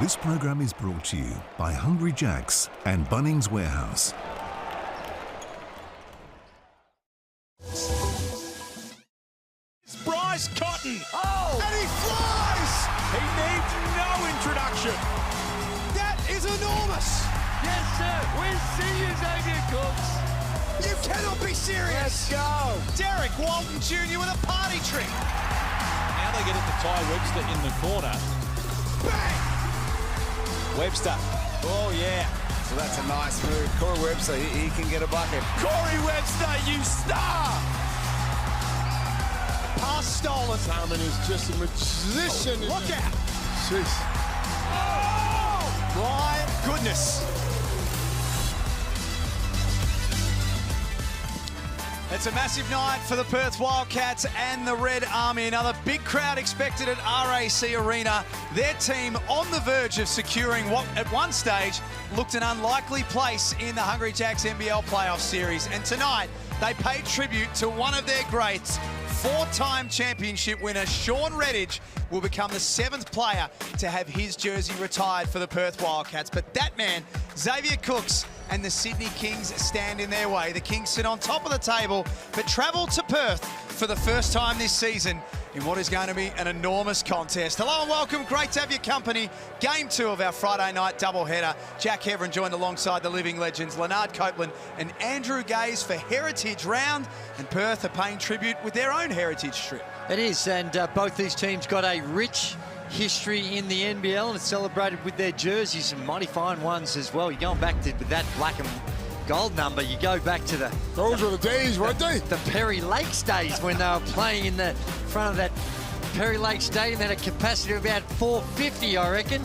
This program is brought to you by Hungry Jack's and Bunnings Warehouse. It's Bryce Cotton. Oh! And he flies! He needs no introduction. That is enormous. Yes, sir. We'll see you, Xavier Cooks. You cannot be serious. Let's go. Derek Walton Jr. with a party trick. Now they get it to Ty Webster in the corner. Bang! Webster. Oh, yeah. So that's a nice move. Corey Webster, he can get a bucket. Corey Webster, you star! Pass stolen. Simon is just a magician. Oh, look out. Jeez. Oh, my goodness. It's a massive night for the Perth Wildcats and the Red Army. Another big crowd expected at RAC Arena. Their team on the verge of securing what at one stage looked an unlikely place in the Hungry Jacks NBL playoff series. And tonight, they paid tribute to one of their greats. Four-time championship winner Sean Redditch will become the 7th player to have his jersey retired for the Perth Wildcats. But that man, Xavier Cooks, and the Sydney Kings stand in their way. The Kings sit on top of the table, but travel to Perth for the first time this season in what is going to be an enormous contest. Hello and welcome. Great to have your company. Game 2 of our Friday night doubleheader. Jack Heverin joined alongside the living legends Leonard Copeland and Andrew Gaze for Heritage Round. And Perth are paying tribute with their own heritage strip. It is, and both these teams got a rich history in the NBL, and it's celebrated with their jerseys, some mighty fine ones as well. You're going back to with that black and gold number. You go back to Those were the days, weren't they? The Perry Lakes days when they were playing in the front of that Perry Lake Stadium. They had a capacity of about 450, I reckon.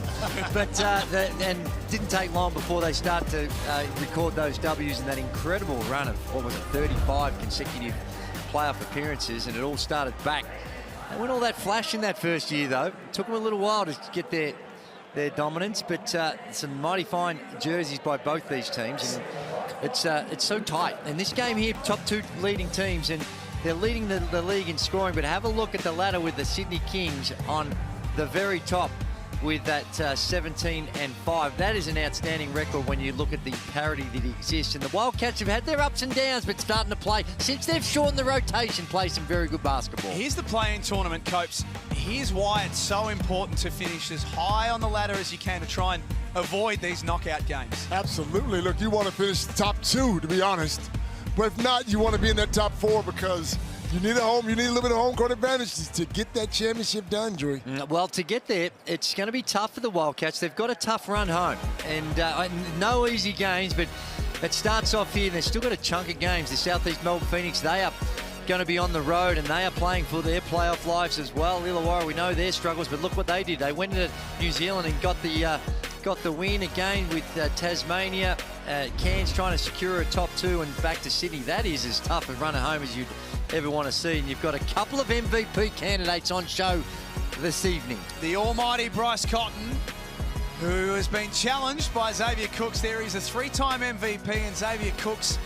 But and didn't take long before they start to record those W's in that incredible run of, what was it, 35 consecutive playoff appearances, and it all started back. They weren't all that flash in that first year, though. It took them a little while to get their dominance, but some mighty fine jerseys by both these teams, and it's so tight. And this game here, top 2 leading teams, and they're leading the league in scoring, but have a look at the ladder with the Sydney Kings on the very top with that 17-5. That is an outstanding record when you look at the parity that exists. And the Wildcats have had their ups and downs, but starting to play, since they've shortened the rotation, play some very good basketball. Here's the play-in tournament, Copes. Here's why it's so important to finish as high on the ladder as you can to try and avoid these knockout games. Absolutely. Look, you want to finish top 2, to be honest. But if not, you want to be in that top 4 because you need a little bit of home court advantage to get that championship done, Drew. Well, to get there, it's going to be tough for the Wildcats. They've got a tough run home, and no easy games, but it starts off here, and they've still got a chunk of games. The Southeast Melbourne Phoenix, they are going to be on the road, and they are playing for their playoff lives as well. Illawarra, we know their struggles, but look what they did. They went into New Zealand and got the win again with Tasmania. Cairns trying to secure a top 2 and back to Sydney. That is as tough a run at home as you'd ever want to see. And you've got a couple of MVP candidates on show this evening. The almighty Bryce Cotton, who has been challenged by Xavier Cooks there. He's a 3-time MVP, and Xavier Cooks,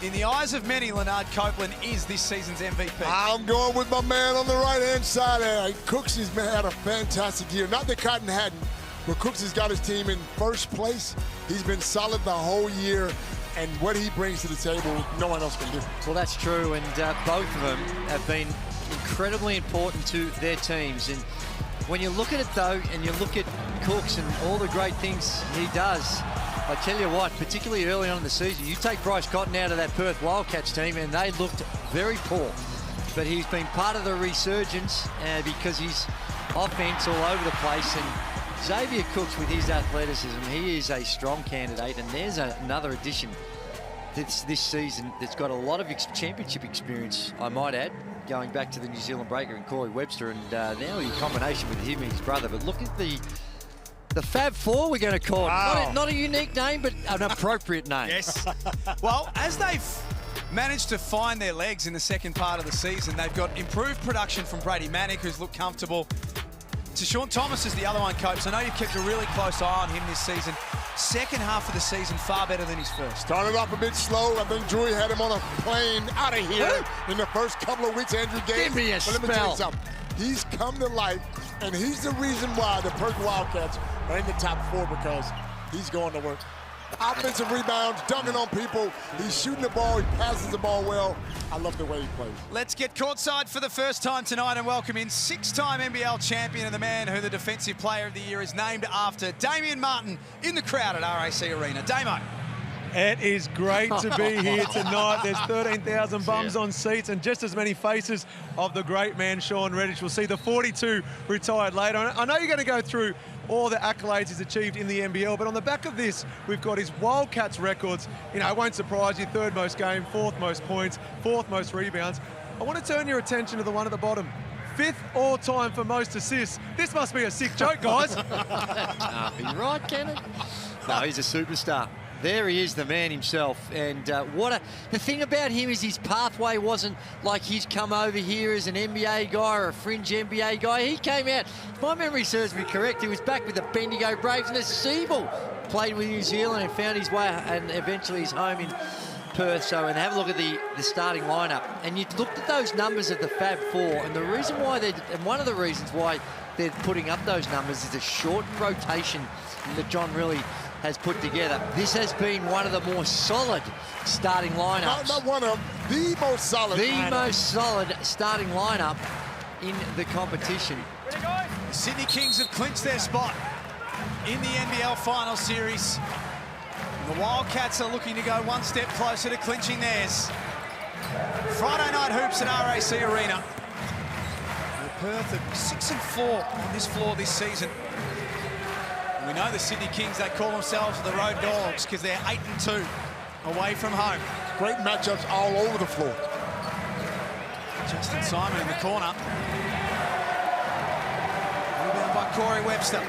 in the eyes of many, Leonard Copeland, is this season's MVP. I'm going with my man on the right-hand side there. Cooks has had a fantastic year. Not that Cotton hadn't, but Cooks has got his team in first place. He's been solid the whole year, and what he brings to the table, no one else can do. Well, that's true, and both of them have been incredibly important to their teams. And when you look at it, though, and you look at Cooks and all the great things he does, I tell you what, particularly early on in the season, you take Bryce Cotton out of that Perth Wildcats team, and they looked very poor. But he's been part of the resurgence because he's offense all over the place. And Xavier Cooks, with his athleticism, he is a strong candidate, and there's another addition this season that's got a lot of championship experience, I might add, going back to the New Zealand breaker and Corey Webster, and now in combination with him and his brother. But look at the Fab Four, we're going to call it. Wow. Not a unique name, but an appropriate name. Yes. Well, as they've managed to find their legs in the second part of the season, they've got improved production from Brady Manick, who's looked comfortable. To Sean Thomas is the other one, Copes. I know you've kept a really close eye on him this season. Second half of the season, far better than his first. Started off a bit slow. I think Drew had him on a plane out of here in the first couple of weeks. Andrew Gaze. Give me a But let me tell you spell. something. He's come to life, and he's the reason why the Perth Wildcats are in the top 4 because he's going to work. Offensive rebounds, dunking on people. He's shooting the ball. He passes the ball well. I love the way he plays. Let's get courtside for the first time tonight and welcome in 6-time NBL champion and the man who the Defensive Player of the Year is named after, Damian Martin, in the crowd at RAC Arena. Damo. It is great to be here tonight. There's 13,000 bums on seats and just as many faces of the great man, Sean Reddish. We'll see the 42 retired later. I know you're going to go through all the accolades he's achieved in the NBL, but on the back of this, we've got his Wildcats records. You know, it won't surprise you, 3rd most game, 4th most points, 4th most rebounds. I want to turn your attention to the one at the bottom. 5th all-time for most assists. This must be a sick joke, guys. Can't be right, can it? No, he's a superstar. There he is, the man himself. And the thing about him is his pathway wasn't like he's come over here as an NBA guy or a fringe NBA guy. He came out, if my memory serves me correct, he was back with the Bendigo Braves and a Seabull. Played with New Zealand and found his way and eventually his home in Perth. So, and have a look at the starting lineup. And you looked at those numbers of the Fab Four, and the reason why one of the reasons why they're putting up those numbers is a shortened rotation that John really has put together. This has been one of the more solid starting lineups. Not one of them, the most solid. The most solid starting lineup in the competition. The Sydney Kings have clinched their spot in the NBL Final Series. The Wildcats are looking to go one step closer to clinching theirs. Friday night hoops at RAC Arena. The Perth are 6-4 on this floor this season. We know the Sydney Kings, they call themselves the Road Dogs because they're 8-2 away from home. Great matchups all over the floor. Justin Simon in the corner. Rebound by Corey Webster.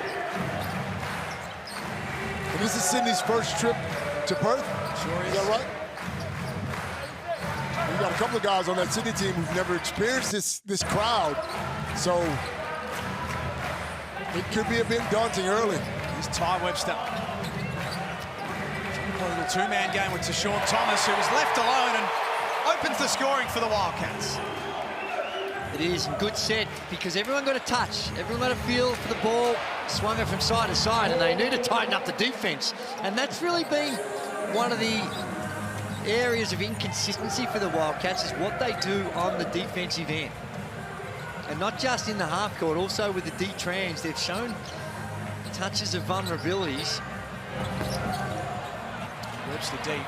And this is Sydney's first trip to Perth. Sure is. Is that right? We got a couple of guys on that Sydney team who've never experienced this crowd. So it could be a bit daunting early. Here's Ty Webster. A little two-man game with Tashawn Thomas, who was left alone and opens the scoring for the Wildcats. It is a good set because everyone got a touch. Everyone got a feel for the ball, swung it from side to side, and they need to tighten up the defense. And that's really been one of the areas of inconsistency for the Wildcats, is what they do on the defensive end. And not just in the half court, also with the D-trans, they've shown touches of vulnerabilities. Webster deep.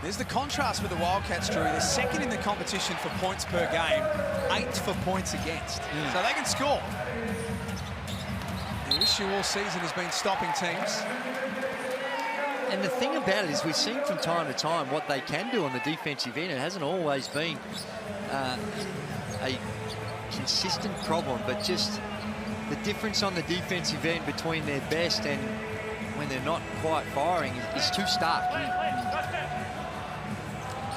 There's the contrast with the Wildcats, Drew. They're 2nd in the competition for points per game, 8th for points against. So they can score. The issue all season has been stopping teams. And the thing about it is we've seen from time to time what they can do on the defensive end. It hasn't always been a consistent problem, but just the difference on the defensive end between their best and when they're not quite firing is too stark.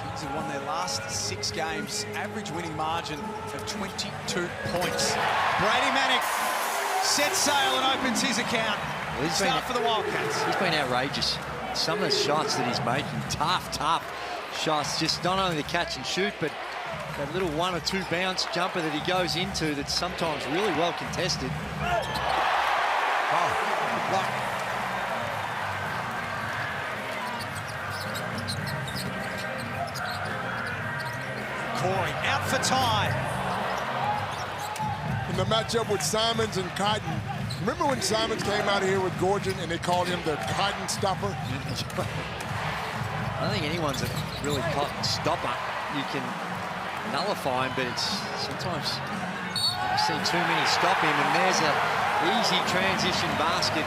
Kings have won their last 6 games, average winning margin of 22 points. Brady Manick sets sail and opens his account. Well, Start for the Wildcats. He's been outrageous. Some of the shots that he's making, tough shots, just not only the catch and shoot, but that little 1 or 2 bounce jumper that he goes into that's sometimes really well contested. Oh, good luck. Corey out for Ty. In the matchup with Simons and Cotton, remember when Simons came out here with Gorgon and they called him the Cotton Stopper? I don't think anyone's a really Cotton stopper. You can nullify him, but it's sometimes I've seen too many stop him, and there's an easy transition basket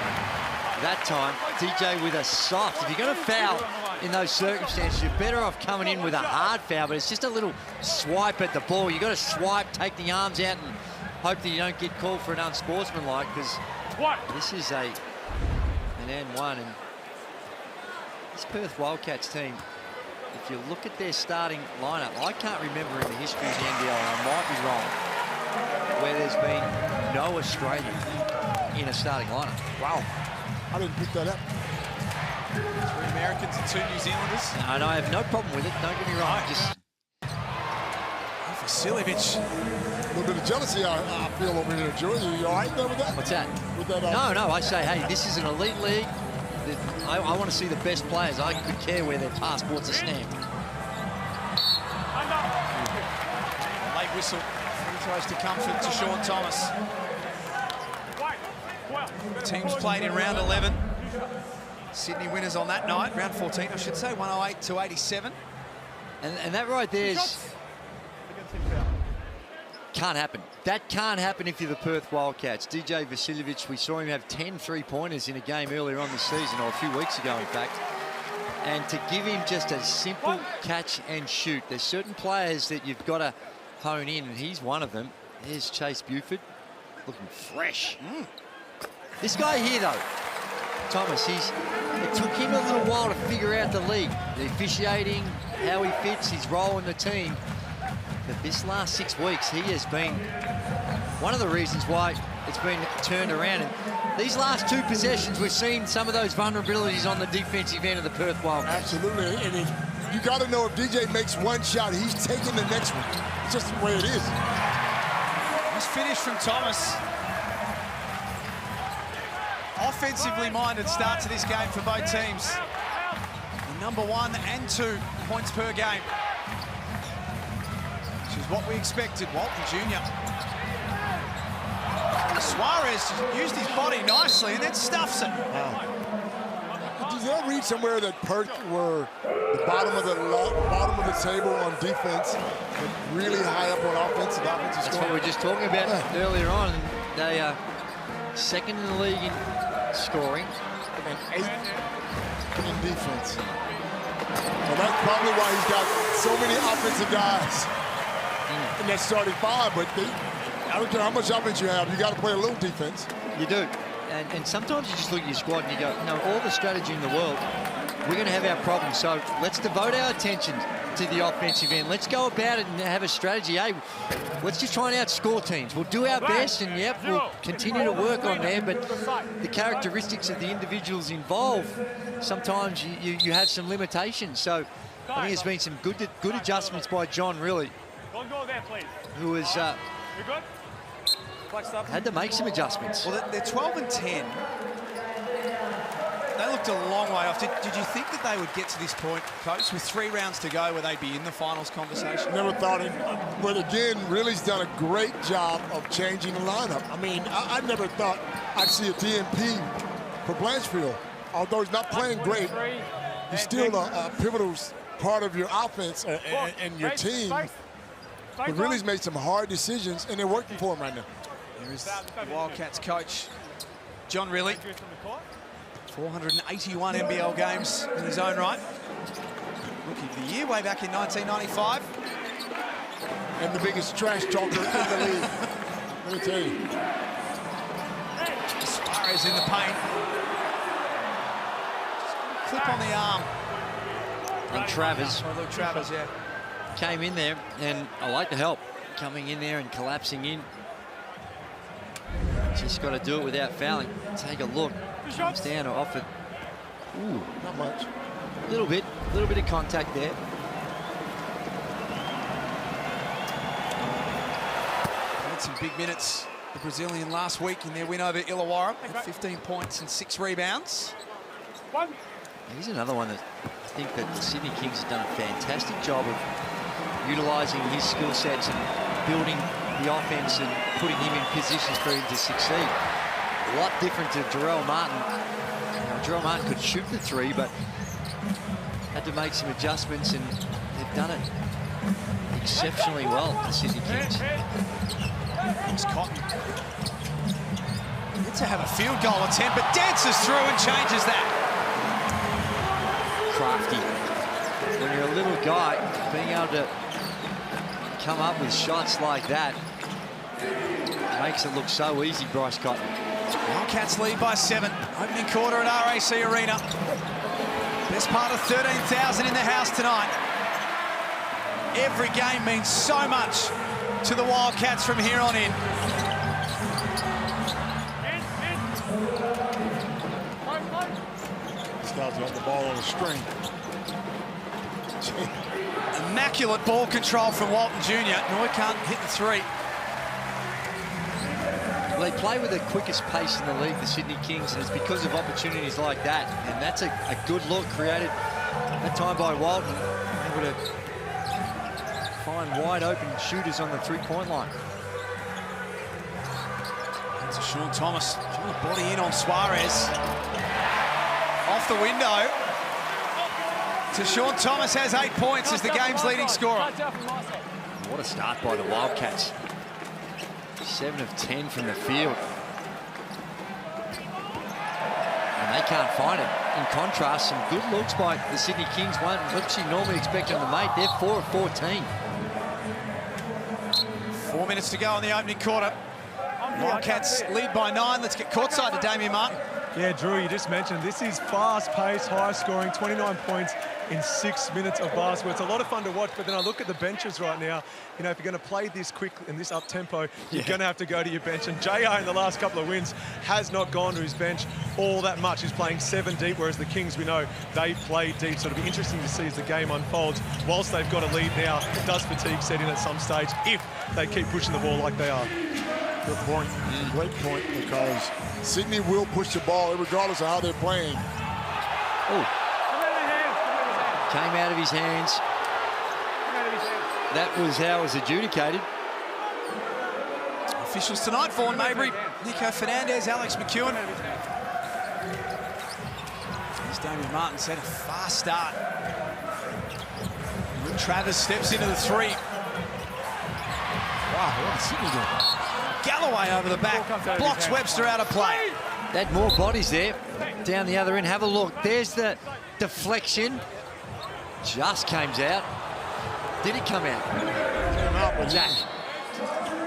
that time. DJ with a soft. If you're going to foul in those circumstances, you're better off coming in with a hard foul, but it's just a little swipe at the ball. You've got to swipe, take the arms out, and hope that you don't get called for an unsportsmanlike, because this is an N1. And this Perth Wildcats team, if you look at their starting lineup, I can't remember in the history of the NBL, and I might be wrong, where there's been no Australian in a starting lineup. Wow, I didn't pick that up. 3 Americans and 2 New Zealanders. And I have no problem with it, don't get me wrong. Just For Vasiljevic. A little bit of jealousy I feel over here, Joey. You all right there with that? What's that? With that No, I say, hey, this is an elite league. I want to see the best players. I could care where their passports are stamped. Late whistle. Free throws to comfort to Sean Thomas. The teams played in round 11. Sydney winners on that night, round 14, I should say, 108-87. And that right there can't happen. That can't happen if you're the Perth Wildcats. DJ Vasiljevic, we saw him have 10 three-pointers in a game earlier on this season, or a few weeks ago, in fact. And to give him just a simple catch and shoot. There's certain players that you've got to hone in, and he's one of them. There's Chase Buford, looking fresh. This guy here, though, Thomas, it took him a little while to figure out the league, the officiating, how he fits, his role in the team. But this last 6 weeks, he has been one of the reasons why it's been turned around. And these last 2 possessions, we've seen some of those vulnerabilities on the defensive end of the Perth Wildcats. Absolutely. And you got to know if DJ makes one shot, he's taking the next one. It's just the way it is. Nice finish from Thomas. Offensively minded start to this game for both teams. The number 1 and 2 points per game, which is what we expected. Walton Jr. Suarez used his body nicely and then stuffs it. Did I read somewhere that Perth were the bottom of the table on defense, but really high up on offensive scoring? That's what we were just talking about earlier on. They are second in the league in scoring and 8th in defense. Well, that's probably why he's got so many offensive guys in that starting 5. But I don't care how much offense you have, you got to play a little defense. You do. And sometimes you just look at your squad and you go, no, all the strategy in the world, we're going to have our problems. So let's devote our attention to the offensive end. Let's go about it and have a strategy. Hey, let's just try and outscore teams. We'll do our best, and yep, we'll continue to work on there. But the characteristics of the individuals involved, sometimes you have some limitations. So I think there's been some good adjustments by John, really, who has had to make some adjustments. Well, they're 12 and 10. They looked a long way off. Did you think that they would get to this point, Coach, with 3 rounds to go where they'd be in the finals conversation? Never thought it. But again, Riley's done a great job of changing the lineup. I mean, I never thought I'd see a DNP for Blanchfield. Although he's not playing great, he's still a pivotal part of your offense and your team. But Riley's made some hard decisions, and they're working for him right now. Here is the Wildcats coach, John Riley. 481 NBL games in his own right. Rookie of the year way back in 1995. And the biggest trash talker in the league. Let me tell you. Suarez in the paint. Clip on the arm. And Travers. Oh, look, Travers, yeah. Came in there, and I like the help. Coming in there and collapsing in. Just got to do it without fouling. Take a look. Comes down off it. Ooh, not much. A little bit of contact there. Had some big minutes, the Brazilian, last week in their win over Illawarra. Had 15 points and 6 rebounds. He's another one that I think that the Sydney Kings have done a fantastic job of utilising his skill sets and building the offense and putting him in positions for him to succeed. A lot different to Jarrell Martin. Jarrell Martin could shoot the 3, but had to make some adjustments, and they've done it exceptionally well, the Sydney Kings. Here's Cotton. Good to have a field goal attempt, but dances through and changes that. Crafty. When you're a little guy, being able to come up with shots like that makes it look so easy, Bryce Cotton. Wildcats lead by 7. Opening quarter at RAC Arena. Best part of 13,000 in the house tonight. Every game means so much to the Wildcats from here on in. This guy's got the ball on a string. Immaculate ball control from Walton Jr. Noy can't hit the three. Well, they play with the quickest pace in the league, the Sydney Kings, and it's because of opportunities like that. And that's a good look created that time by Walton, able to find wide open shooters on the three-point line. So Sean Thomas trying to body in on Suarez. Off the window. So Sean Thomas has 8 points as the game's leading scorer. What a start by the Wildcats. 7 of 10 from the field. And they can't find it. In contrast, some good looks by the Sydney Kings. One looks you normally expect them to make. They're 4 of 14. 4 minutes to go in the opening quarter. Wildcats lead by 9. Let's get courtside to Damian Martin. Yeah, Drew, you just mentioned this is fast-paced, high-scoring, 29 points in 6 minutes of basketball. It's a lot of fun to watch, but then I look at the benches right now. You know, if you're going to play this quick and this up-tempo, you're going to have to go to your bench. And JR in the last couple of wins has not gone to his bench all that much. He's playing 7 deep, whereas the Kings, we know, they play deep. So it'll be interesting to see as the game unfolds. Whilst they've got a lead now, does fatigue set in at some stage if they keep pushing the ball like they are? Good point. Great point, because Sydney will push the ball regardless of how they're playing. Oh. Came out of his hands. That was how it was adjudicated. Officials tonight: Vaughan Mabry, Nico Fernandez, Alex McEwen. As Damian Martin said, a fast start. Travers steps into the three. Wow, what is Sydney doing? Galloway over the back, blocks Webster out of play. They had more bodies there. Down the other end, have a look. There's the deflection. Just came out. Did it come out? Came out, but Jack.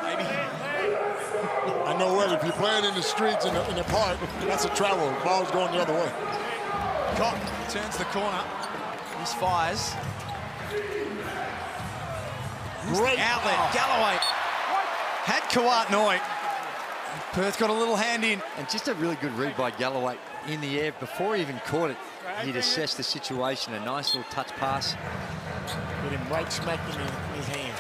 Maybe. I know well, if you're playing in the streets in the park, that's a travel. The ball's going the other way. Cock turns the corner. Misfires. Great Outlet, Galloway. Had Kawat Noy. Perth got a little hand in. And just a really good read by Galloway in the air. Before he even caught it, he'd assessed the situation. A nice little touch pass. Put him right smack in his hands.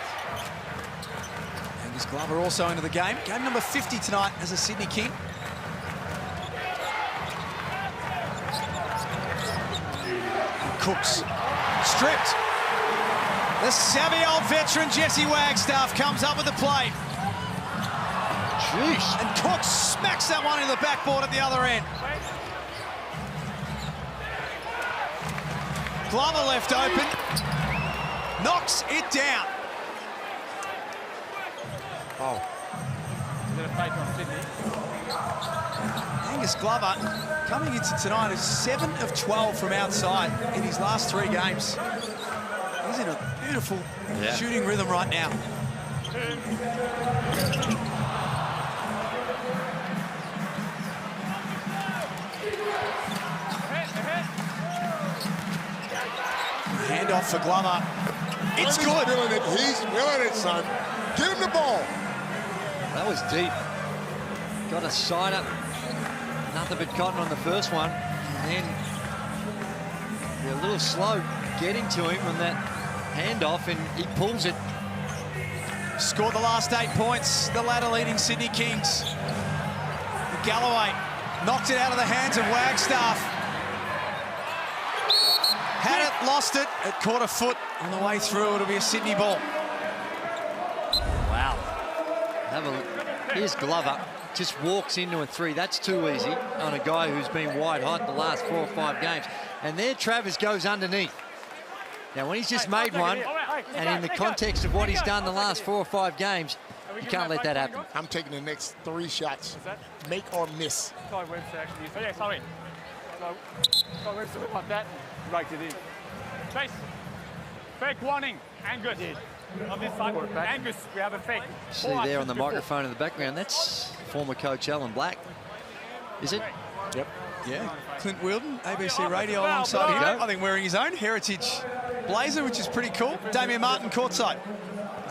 Angus Glover also into the game. Game number 50 tonight as a Sydney King. Cooks. Stripped. The savvy old veteran Jesse Wagstaff comes up with the play. Jeez. And Cooks smacks that one into the backboard at the other end. Glover left open. Knocks it down. Oh. Angus Glover coming into tonight is 7 of 12 from outside in his last 3 games. He's in a beautiful shooting rhythm right now. Handoff for Glover. It's good. He's feeling it, son. Get him the ball. That was deep. Got a side up. Nothing but cotton on the first one. And then they're a little slow getting to him on that handoff, and he pulls it. Scored the last 8 points. The ladder leading Sydney Kings. Galloway knocked it out of the hands of Wagstaff. Had it, lost it. It caught a foot on the way through. It'll be a Sydney ball. Wow. Have a look. Here's Glover. Just walks into a 3. That's too easy on a guy who's been wide hot the last 4 or 5 games. And there Travers goes underneath. Now, when he's just made one, and in the context of what he's done the last 4 or 5 you can't let that happen. I'm taking the next 3 shots. Make or miss. Sorry, Webster actually. So, yeah, sorry. So Webster went like that and raked it in. Chase. Fake warning. Angus. On this side. Angus, we have a fake. See there on the microphone in the background, that's former coach Alan Black. Is it? Yep. Yeah. Clint Wilden, ABC Radio alongside him. I think wearing his own heritage blazer, which is pretty cool. Damian Martin courtside.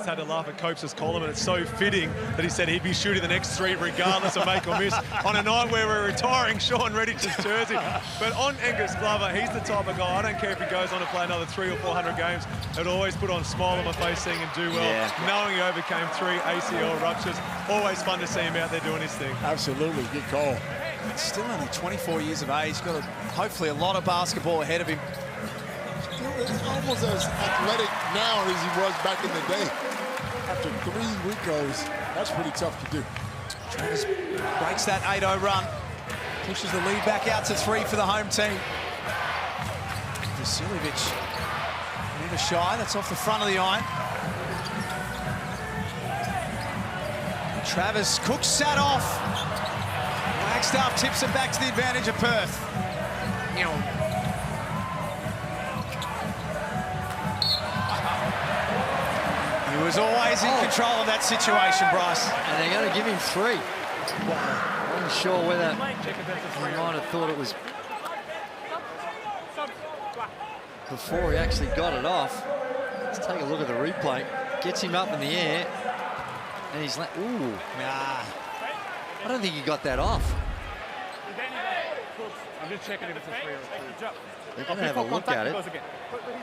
just had to laugh at Copes' column, and it's so fitting that he said he'd be shooting the next 3 regardless of make or miss on a night where we're retiring Sean Reddich's jersey. But on Angus Glover, he's the type of guy, I don't care if he goes on to play another 300 or 400 games, it'll always put on a smile on my face seeing him do well, knowing he overcame 3 ACL ruptures. Always fun to see him out there doing his thing. Absolutely, good call. Still only 24 years of age, got hopefully a lot of basketball ahead of him. He's almost as athletic now as he was back in the day. After 3 Ricos, that's pretty tough to do. Travis breaks that 8-0 run, pushes the lead back out to 3 for the home team. Vasiljevic, never shy, that's off the front of the iron. Travis Cook sat off. Wagstaff tips it back to the advantage of Perth. He was always in control of that situation, Bryce. And they're going to give him 3. I wasn't sure whether he might have thought it was before he actually got it off. Let's take a look at the replay. Gets him up in the air. And he's like, ooh. Nah. I don't think he got that off. I'm just checking if it's a 3 or a 2. They're going to have a look at it.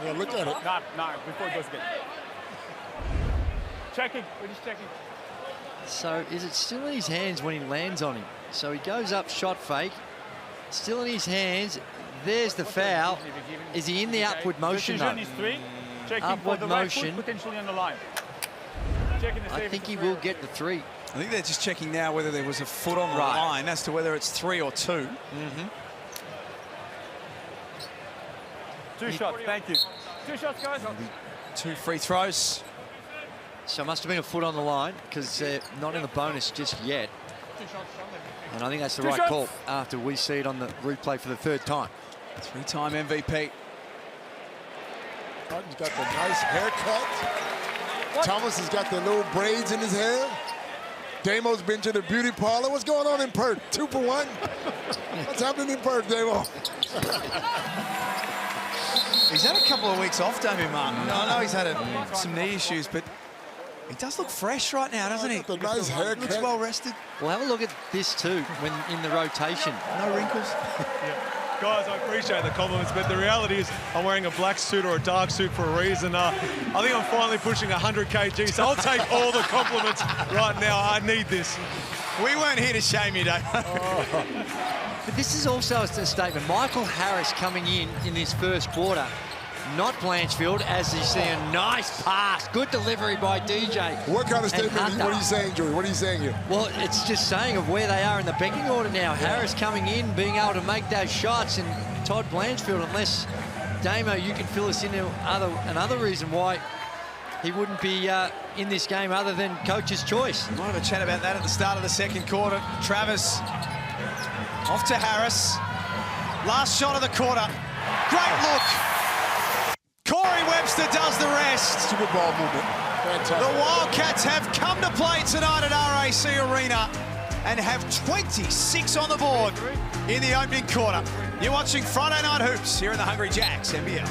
Yeah, look at it. No, before it goes again. Checking, we're just checking. So is it still in his hands when he lands on him? So he goes up, shot fake. Still in his hands. There's the foul. Is he in the upward motion though? Decision is 3. Checking Upward for the right motion. foot, potentially on the line. Checking to see I if think it's he a 3 will or get the 3. I think they're just checking now whether there was a foot on the line as to whether it's 3 or 2. 2 shots, thank you. 2 shots, guys. 2 free throws. So it must have been a foot on the line because they're not in the bonus just yet. And I think that's the right call after we see it on the replay for the 3rd time. 3-time MVP. Martin's got the nice haircut. Thomas has got the little braids in his hair. Damo's been to the beauty parlor. What's going on in Perth? 2 for 1? What's happening in Perth, Damo? He's had a couple of weeks off, Damien Martin. I know he's had some knee issues, but he does look fresh right now, doesn't he? The nice haircut. Looks well rested. Well, have a look at this too when in the rotation. No wrinkles. Guys, I appreciate the compliments, but the reality is I'm wearing a black suit or a dark suit for a reason. I think I'm finally pushing 100 kg, so I'll take all the compliments right now. I need this. We weren't here to shame you, Dave. But this is also a statement. Michael Harris coming in this first quarter, not Blanchfield, as you see a nice pass. Good delivery by DJ. What kind of statement? What are you saying, Joey? What are you saying here? Well, it's just saying of where they are in the pecking order now. Harris coming in, being able to make those shots, and Todd Blanchfield, unless, Damo, you can fill us in another reason why he wouldn't be in this game other than coach's choice. Might have a chat about that at the start of the 2nd quarter. Travis off to Harris. Last shot of the quarter. Great look. Corey Webster does the rest. Super ball movement. Fantastic. The Wildcats have come to play tonight at RAC Arena and have 26 on the board in the opening quarter. You're watching Friday Night Hoops here in the Hungry Jacks NBL.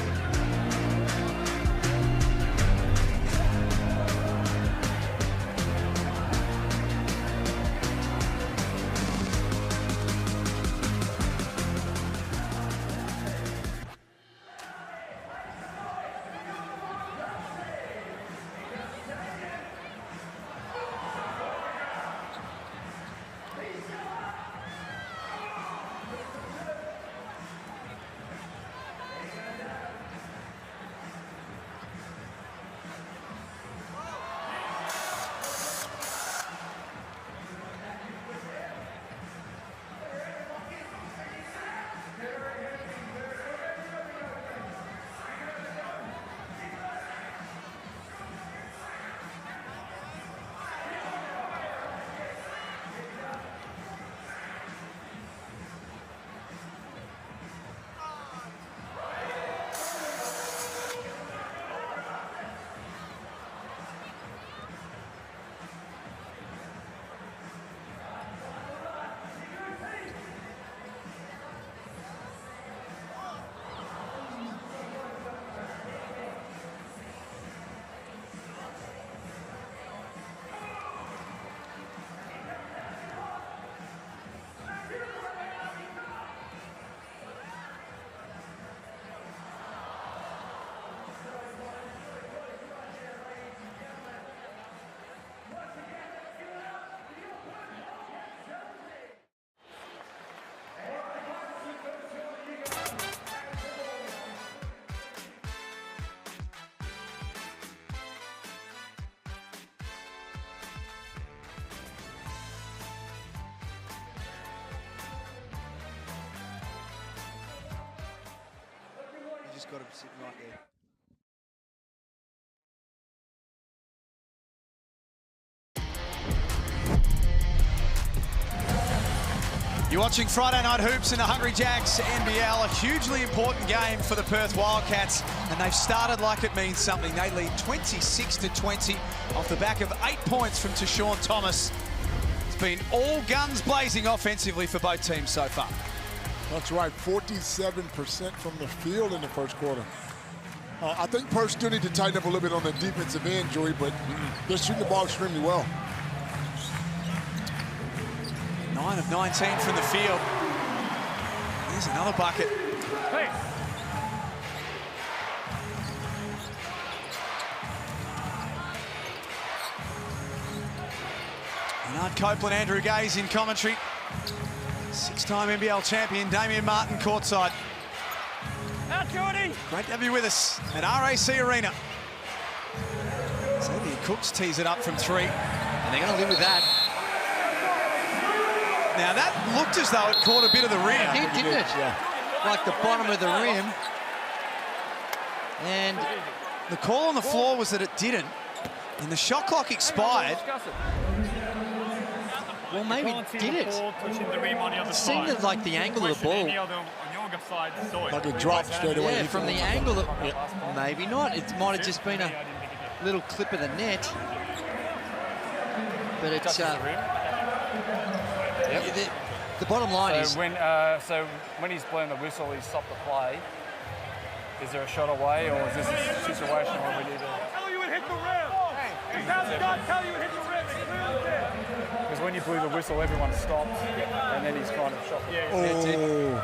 got him sitting right there. You're watching Friday Night Hoops in the Hungry Jacks NBL, a hugely important game for the Perth Wildcats, and they've started like it means something. They lead 26-20 off the back of 8 points from Tashawn Thomas. It's been all guns blazing offensively for both teams so far. That's right, 47% from the field in the first quarter. I think Perth still need to tighten up a little bit on the defensive end, Joey, but they're shooting the ball extremely well. 9 of 19 from the field. Here's another bucket. Hey. Bernard Copeland, Andrew Gaze in commentary. Six-time NBL champion Damian Martin courtside. Out, Jordy. Great to have you with us at RAC Arena. Xavier Cooks tees it up from three. And they're going to live with that. Now that looked as though it caught a bit of the rim. It did, didn't it? Yeah. Like the bottom of the rim. And the call on the floor was that it didn't. And the shot clock expired. well, maybe did it? It seemed like the angle of the ball. Like it dropped straight away. Yeah, from the angle, maybe not. It might have just been a little clip of the net. But it's the bottom line is when he's blowing the whistle, he's stopped the play. Is there a shot away, or is this a situation where we need to? Tell you it hit the rim. Tell you it hit the rim. Because when you blew the whistle, everyone stopped, and then he's kind of shot. Oh.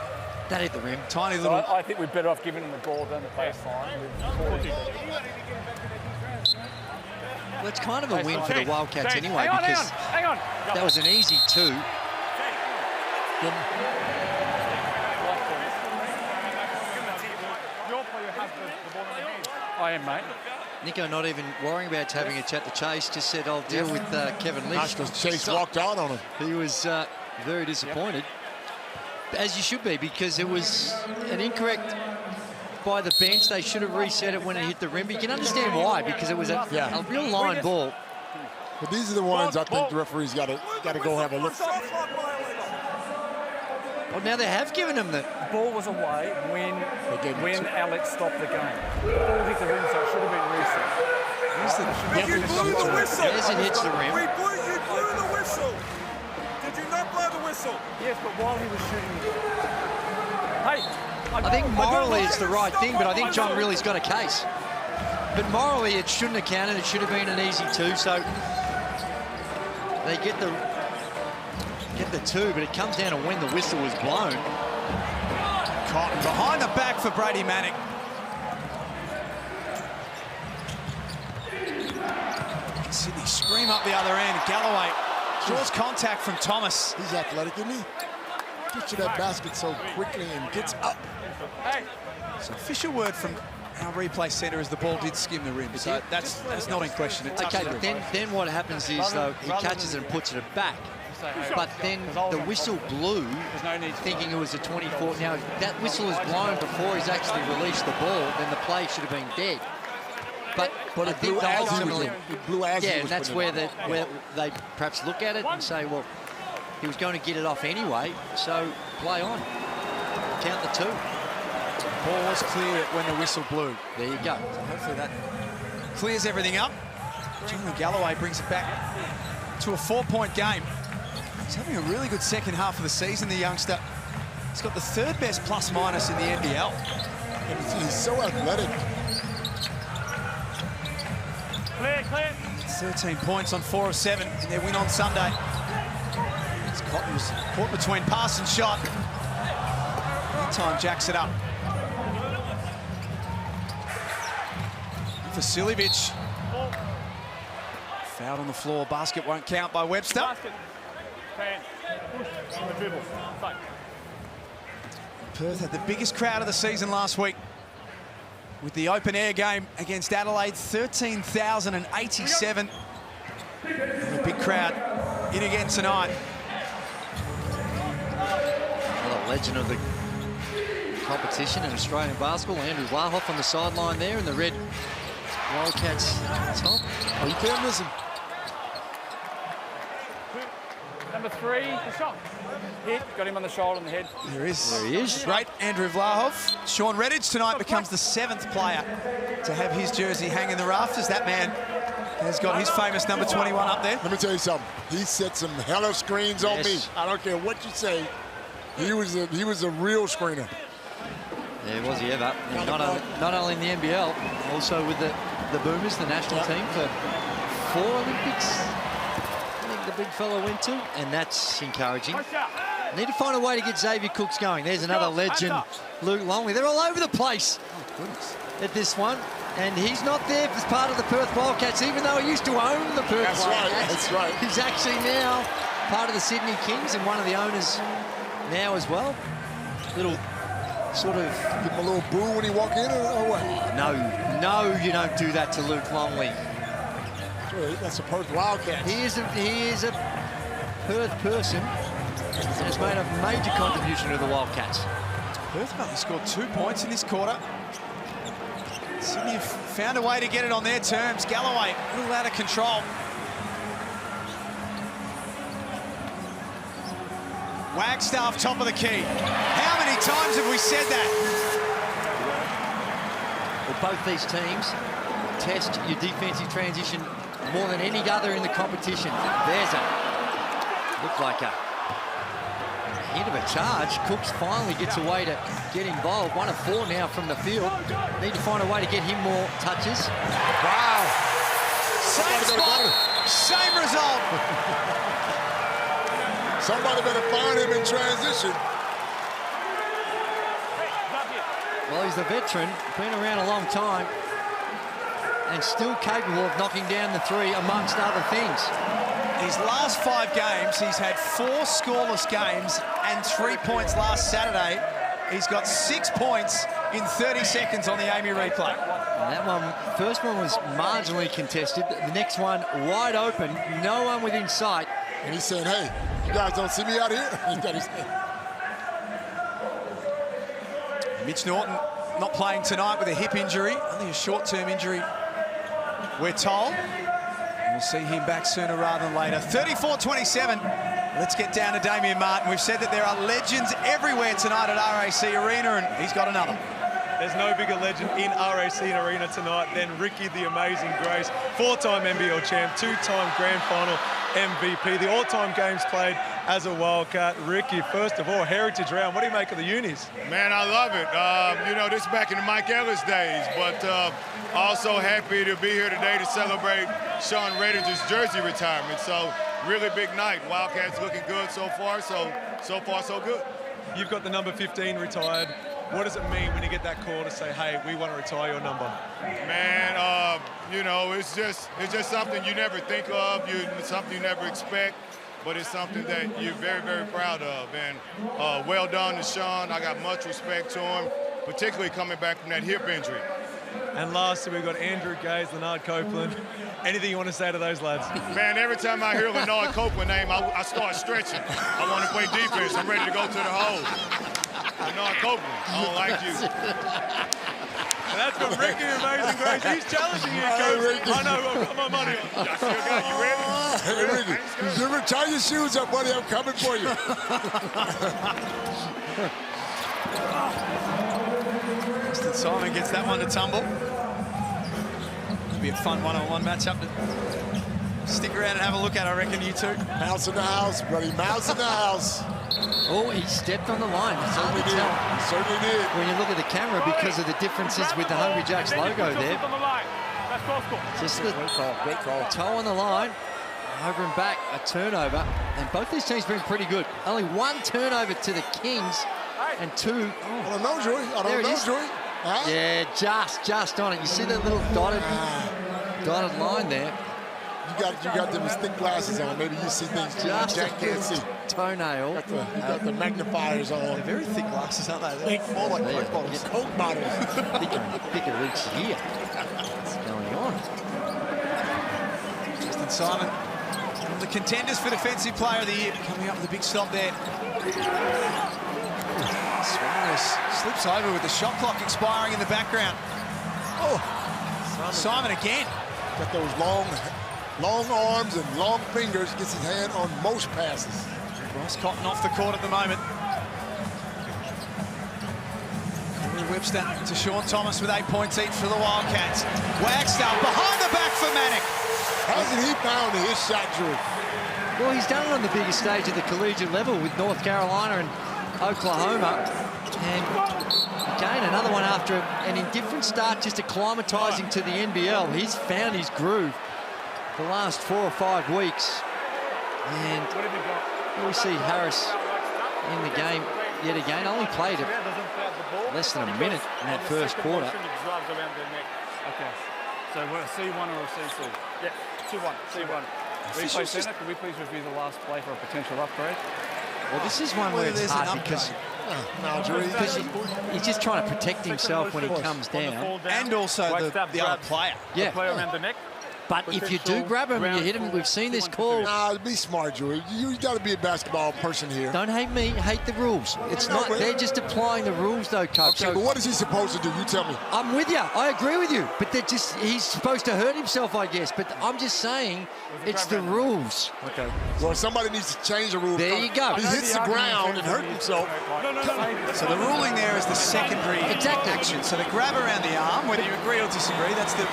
that hit the rim. Tiny little. I think we're better off giving him the ball down the baseline. Well, it's kind of a win for the Wildcats anyway, hang because on. that was an easy two. I am, mate. Nico not even worrying about having a chat to Chase, just said, I'll deal with Kevin Leach. Because Chase walked out on him. He was very disappointed, as you should be, because it was an incorrect by the bench. They should have reset it when it hit the rim. But you can understand why, because it was a real line ball. But these are the ones I think the referees got to go have a look. Well, now they have given him the Ball was away when Alex stopped the game. The ball hit the rim, so it should have been reset. You blew the whistle. As it hits the rim. You blew the whistle. Did you not blow the whistle? Yes, but while he was shooting. Hey, I think morally it's the right thing, but I think John really's got a case. But morally it shouldn't have counted. It should have been an easy two. So they get the two, but it comes down to when the whistle was blown. Cotton behind the back for Brady Manick. Sydney scream up the other end. Galloway draws contact from Thomas. He's athletic, isn't he? Gets to that basket so quickly and gets up. So official word from our replay centre is the ball did skim the rim. So that's not in question. It touched Okay, the but rim. then what happens is, though, he catches it and puts it back. But then the whistle blew, thinking it was a 24. Now, if that whistle is blown before he's actually released the ball, then the play should have been dead. But I think ultimately, and that's where they perhaps look at it and say, well, he was going to get it off anyway, so play on. Count the two. Ball was clear when the whistle blew. There you go. So hopefully that clears everything up. Johnny Galloway brings it back to a 4-point game. He's having a really good second half of the season, the youngster. He's got the third best plus-minus in the NBL. And he's so athletic. Clear. 13 points on 4 of 7 in their win on Sunday. As Cotton was caught between pass and shot. Meantime, jacks it up. Vasiljevic. Fouled on the floor. Basket won't count by Webster. Perth had the biggest crowd of the season last week with the open air game against Adelaide, 13,087. And a big crowd in again tonight. Well, the legend of the competition in Australian basketball. Andrew Vlahoff on the sideline there in the red Wildcats top. Oh, you can't miss him. Number 3, the shot. Hit, got him on the shoulder and the head. There is. There he is. Great Andrew Vlahoff. Sean Redditch tonight becomes the 7th player to have his jersey hang in the rafters. That man has got his famous number 21 up there. Let me tell you something. He set some hella screens on me. I don't care what you say. He was a real screener. Yeah, was he ever. And not only in the NBL, also with the Boomers, the national team, for 4 Olympics. I think the big fellow went to, and that's encouraging. Need to find a way to get Xavier Cooks going. There's another legend, Luke Longley. They're all over the place at this one. And he's not there as part of the Perth Wildcats, even though he used to own the Perth Wildcats. That's right. He's actually now part of the Sydney Kings and one of the owners now as well. Little sort of... Give him a little boo when he walk in or what? No, you don't do that to Luke Longley. That's a Perth Wildcats. He is a Perth person and has made a major contribution to the Wildcats. Perth only scored 2 points in this quarter. Sydney have found a way to get it on their terms. Galloway a little out of control. Wagstaff top of the key. How many times have we said that? Well, both these teams test your defensive transition more than any other in the competition. There's looked like a hint of a charge. Cooks finally gets a way to get involved. 1 of 4 now from the field. Need to find a way to get him more touches. Wow. Same spot, same result. Somebody better find him in transition. Well, he's a veteran, been around a long time, and still capable of knocking down the 3 amongst other things. His last 5 games, he's had 4 scoreless games and 3 points last Saturday. He's got 6 points in 30 seconds on the Amy replay. And that one, first one was marginally contested. The next one wide open, no one within sight. And he's saying, hey, you guys don't see me out here? He's got his head. Mitch Norton not playing tonight with a hip injury, only a short-term injury, we're told. We'll see him back sooner rather than later. 34-27. Let's get down to Damian Martin. We've said that there are legends everywhere tonight at RAC Arena, and he's got another. There's no bigger legend in RAC Arena tonight than Ricky the Amazing Grace, 4-time NBL champ, 2-time Grand Final MVP, the all-time games played as a Wildcat. Ricky, first of all, heritage round. What do you make of the unis? Man, I love it. You know, this is back in the Mike Ellis days, but also happy to be here today to celebrate Sean Reddich's jersey retirement. So, really big night. Wildcats looking good so far, so far so good. You've got the number 15 retired. What does it mean when you get that call to say, hey, we want to retire your number? Man, you know, it's just something you never think of, something you never expect, but it's something that you're very, very proud of. And well done to Sean. I got much respect to him, particularly coming back from that hip injury. And lastly, we've got Andrew Gaze, Leonard Copeland. Anything you want to say to those lads? Man, every time I hear Leonard Copeland's name, I start stretching. I want to play defense. I'm ready to go to the hole. Leonard Copeland, I don't like you. And that's from Ricky Amazing Grace. He's challenging you, Coach. I know, I've got my money on. I still got you ready? Hey, Ricky, you ever tie your shoes up, buddy? I'm coming for you. Simon gets that one to tumble. It'll be a fun one-on-one matchup to stick around and have a look at, I reckon, you two. Mouse in the house, buddy. Mouse in the house. Oh, he stepped on the line. It's hard to tell. He certainly did. When you look at the camera, because of the differences with the Hungry Jacks logo there. Just the Great call. toe on the line. Over and back, a turnover. And both these teams have been pretty good. Only 1 turnover to the Kings and 2. I don't know, Joey. I don't know, Joey. Huh? Yeah, just on it. You see that little dotted line there? You got them thick glasses on. Maybe you see things Just Jack can't see. Toenail. You got the magnifiers on. They're very thick glasses, aren't they? They're more like Coke bottles. Coke bottles. Thicker reach here. What's going on? Justin Simon, one of the contenders for Defensive Player of the Year, coming up with a big stop there. Suarez slips over with the shot clock expiring in the background. Oh, Simon again. Got those long arms and long fingers, gets his hand on most passes. Ross Cotton off the court at the moment. Corey Webster to Sean Thomas with 8 points each for the Wildcats. Wagstaff behind the back for Manick. Hasn't he found his shot, Drew? Well, he's done it on the biggest stage at the collegiate level with North Carolina and Oklahoma. And again, another one after an indifferent start, just acclimatising to the NBL. He's found his groove the last 4 or 5 weeks. And we see Harris in the game yet again. Only played it less than a minute in that first quarter. Okay. So we're a C1 or a C2? Yeah, C1. Replay center, can we please review the last play for a potential upgrade? Well, this is one where it's hard because he's just trying to protect himself when he comes down. And also the other player. Yeah. Play around the neck. But if you do grab him and you hit him, we've seen this call. Nah, be smart, Drew. You got to be a basketball person here. Don't hate me, hate the rules. It's not, they're just applying the rules though, Coach. Okay, but what is he supposed to do? You tell me. I'm with you. I agree with you. But they're just, he's supposed to hurt himself, I guess. But I'm just saying, it's the rules. Okay. Well, somebody needs to change the rules. There you go. He hits the ground and hurt himself. So the ruling there is the secondary action. So the grab around the arm, whether you agree or disagree, that's the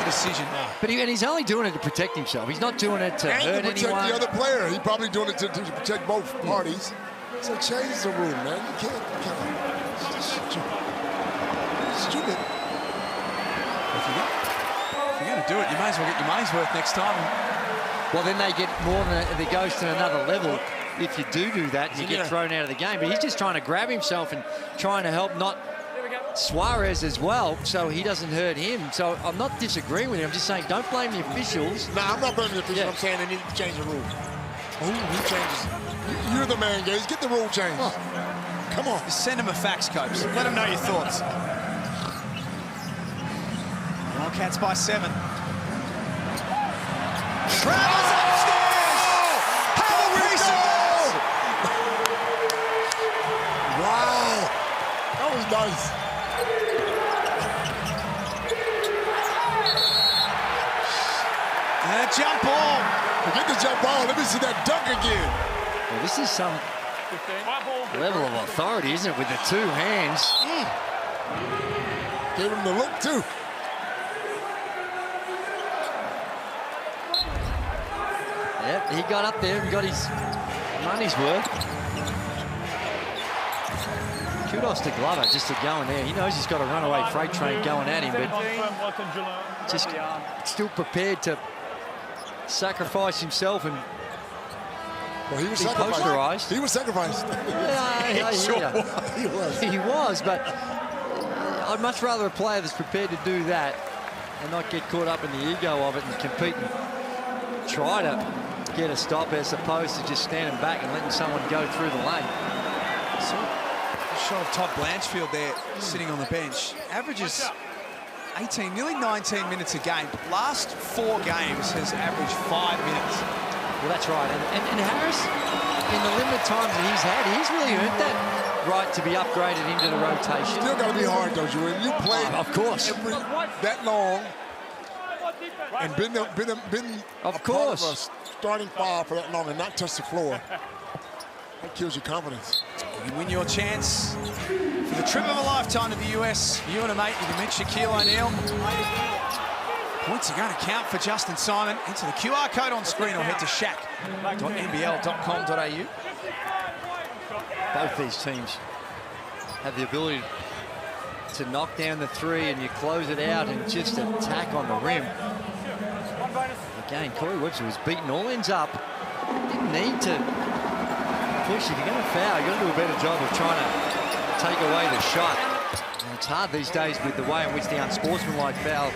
decision. But and he's only doing it to protect himself. He's not doing it to hurt to protect anyone. the other player. He's probably doing it to protect both parties. So change the rule, man. You can't. It's stupid. If you're going to do it, you may as well get your money's worth next time. Well, then they get more than it goes to another level. If you do that, you get thrown out of the game. But he's just trying to grab himself and trying to help not Suarez as well, so he doesn't hurt him. So I'm not disagreeing with him. I'm just saying don't blame the officials. Nah, I'm not blaming the officials. I'm saying they need to change the rule. Oh, he changes. You're the man, Gaze. Get the rule changed. Oh. Come on. Just send him a fax, Coach. Let him know your thoughts. Wildcats by 7. Travers upstairs! Have a reason! Wow. That was nice. And a jump ball. Forget the jump ball. Let me see that dunk again. Well, this is some level of authority, isn't it, with the 2 hands? Gave him the look, too. Yep, he got up there and got his money's worth. Kudos to Glover just to go in there. He knows he's got a runaway freight train going at him, but just still prepared to sacrifice himself and well, he was posterized. He was sacrificed. He was, but I'd much rather a player that's prepared to do that and not get caught up in the ego of it and compete and try to get a stop as opposed to just standing back and letting someone go through the lane. So, shot of Todd Blanchfield there sitting on the bench. Averages 18, nearly 19 minutes a game. Last 4 games has averaged 5 minutes. Well, that's right. And Harris, in the limited times that he's had, he's really earned that right to be upgraded into the rotation. Still got to be hard, don't you? When you play of course that long and been of a course part of a starting 5 for that long and not touch the floor, that kills your confidence. You can win your chance for the trip of a lifetime to the US. You and a mate, you can meet Shaquille O'Neal. Points are going to count for Justin Simon. Enter the QR code on screen or head to shaq.nbl.com.au. Both these teams have the ability to knock down the 3 and you close it out and just attack on the rim. Again, Corey Webster was beating all ends up. Didn't need to push. If you're going to foul, you've got to do a better job of trying to take away the shot. And it's hard these days with the way in which the unsportsmanlike foul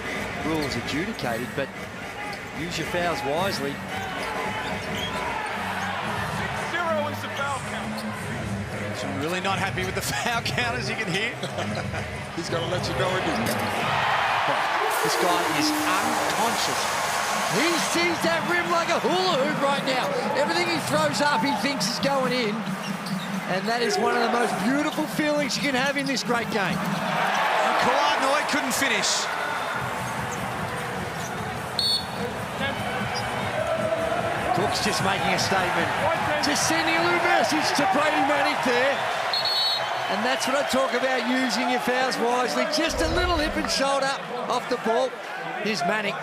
rule is adjudicated, but use your fouls wisely. 0 is the foul count. I'm really not happy with the foul count, as you can hear. He's going to let you know it. This guy is unconscious. He sees that rim like a hula hoop right now. Everything he throws up, he thinks is going in. And that is one of the most beautiful feelings you can have in this great game. Kawhi couldn't finish. Cook's just making a statement. Just sending a little message to Brady Manick there. And that's what I talk about, using your fouls wisely. Just a little hip and shoulder off the ball. Here's Manick.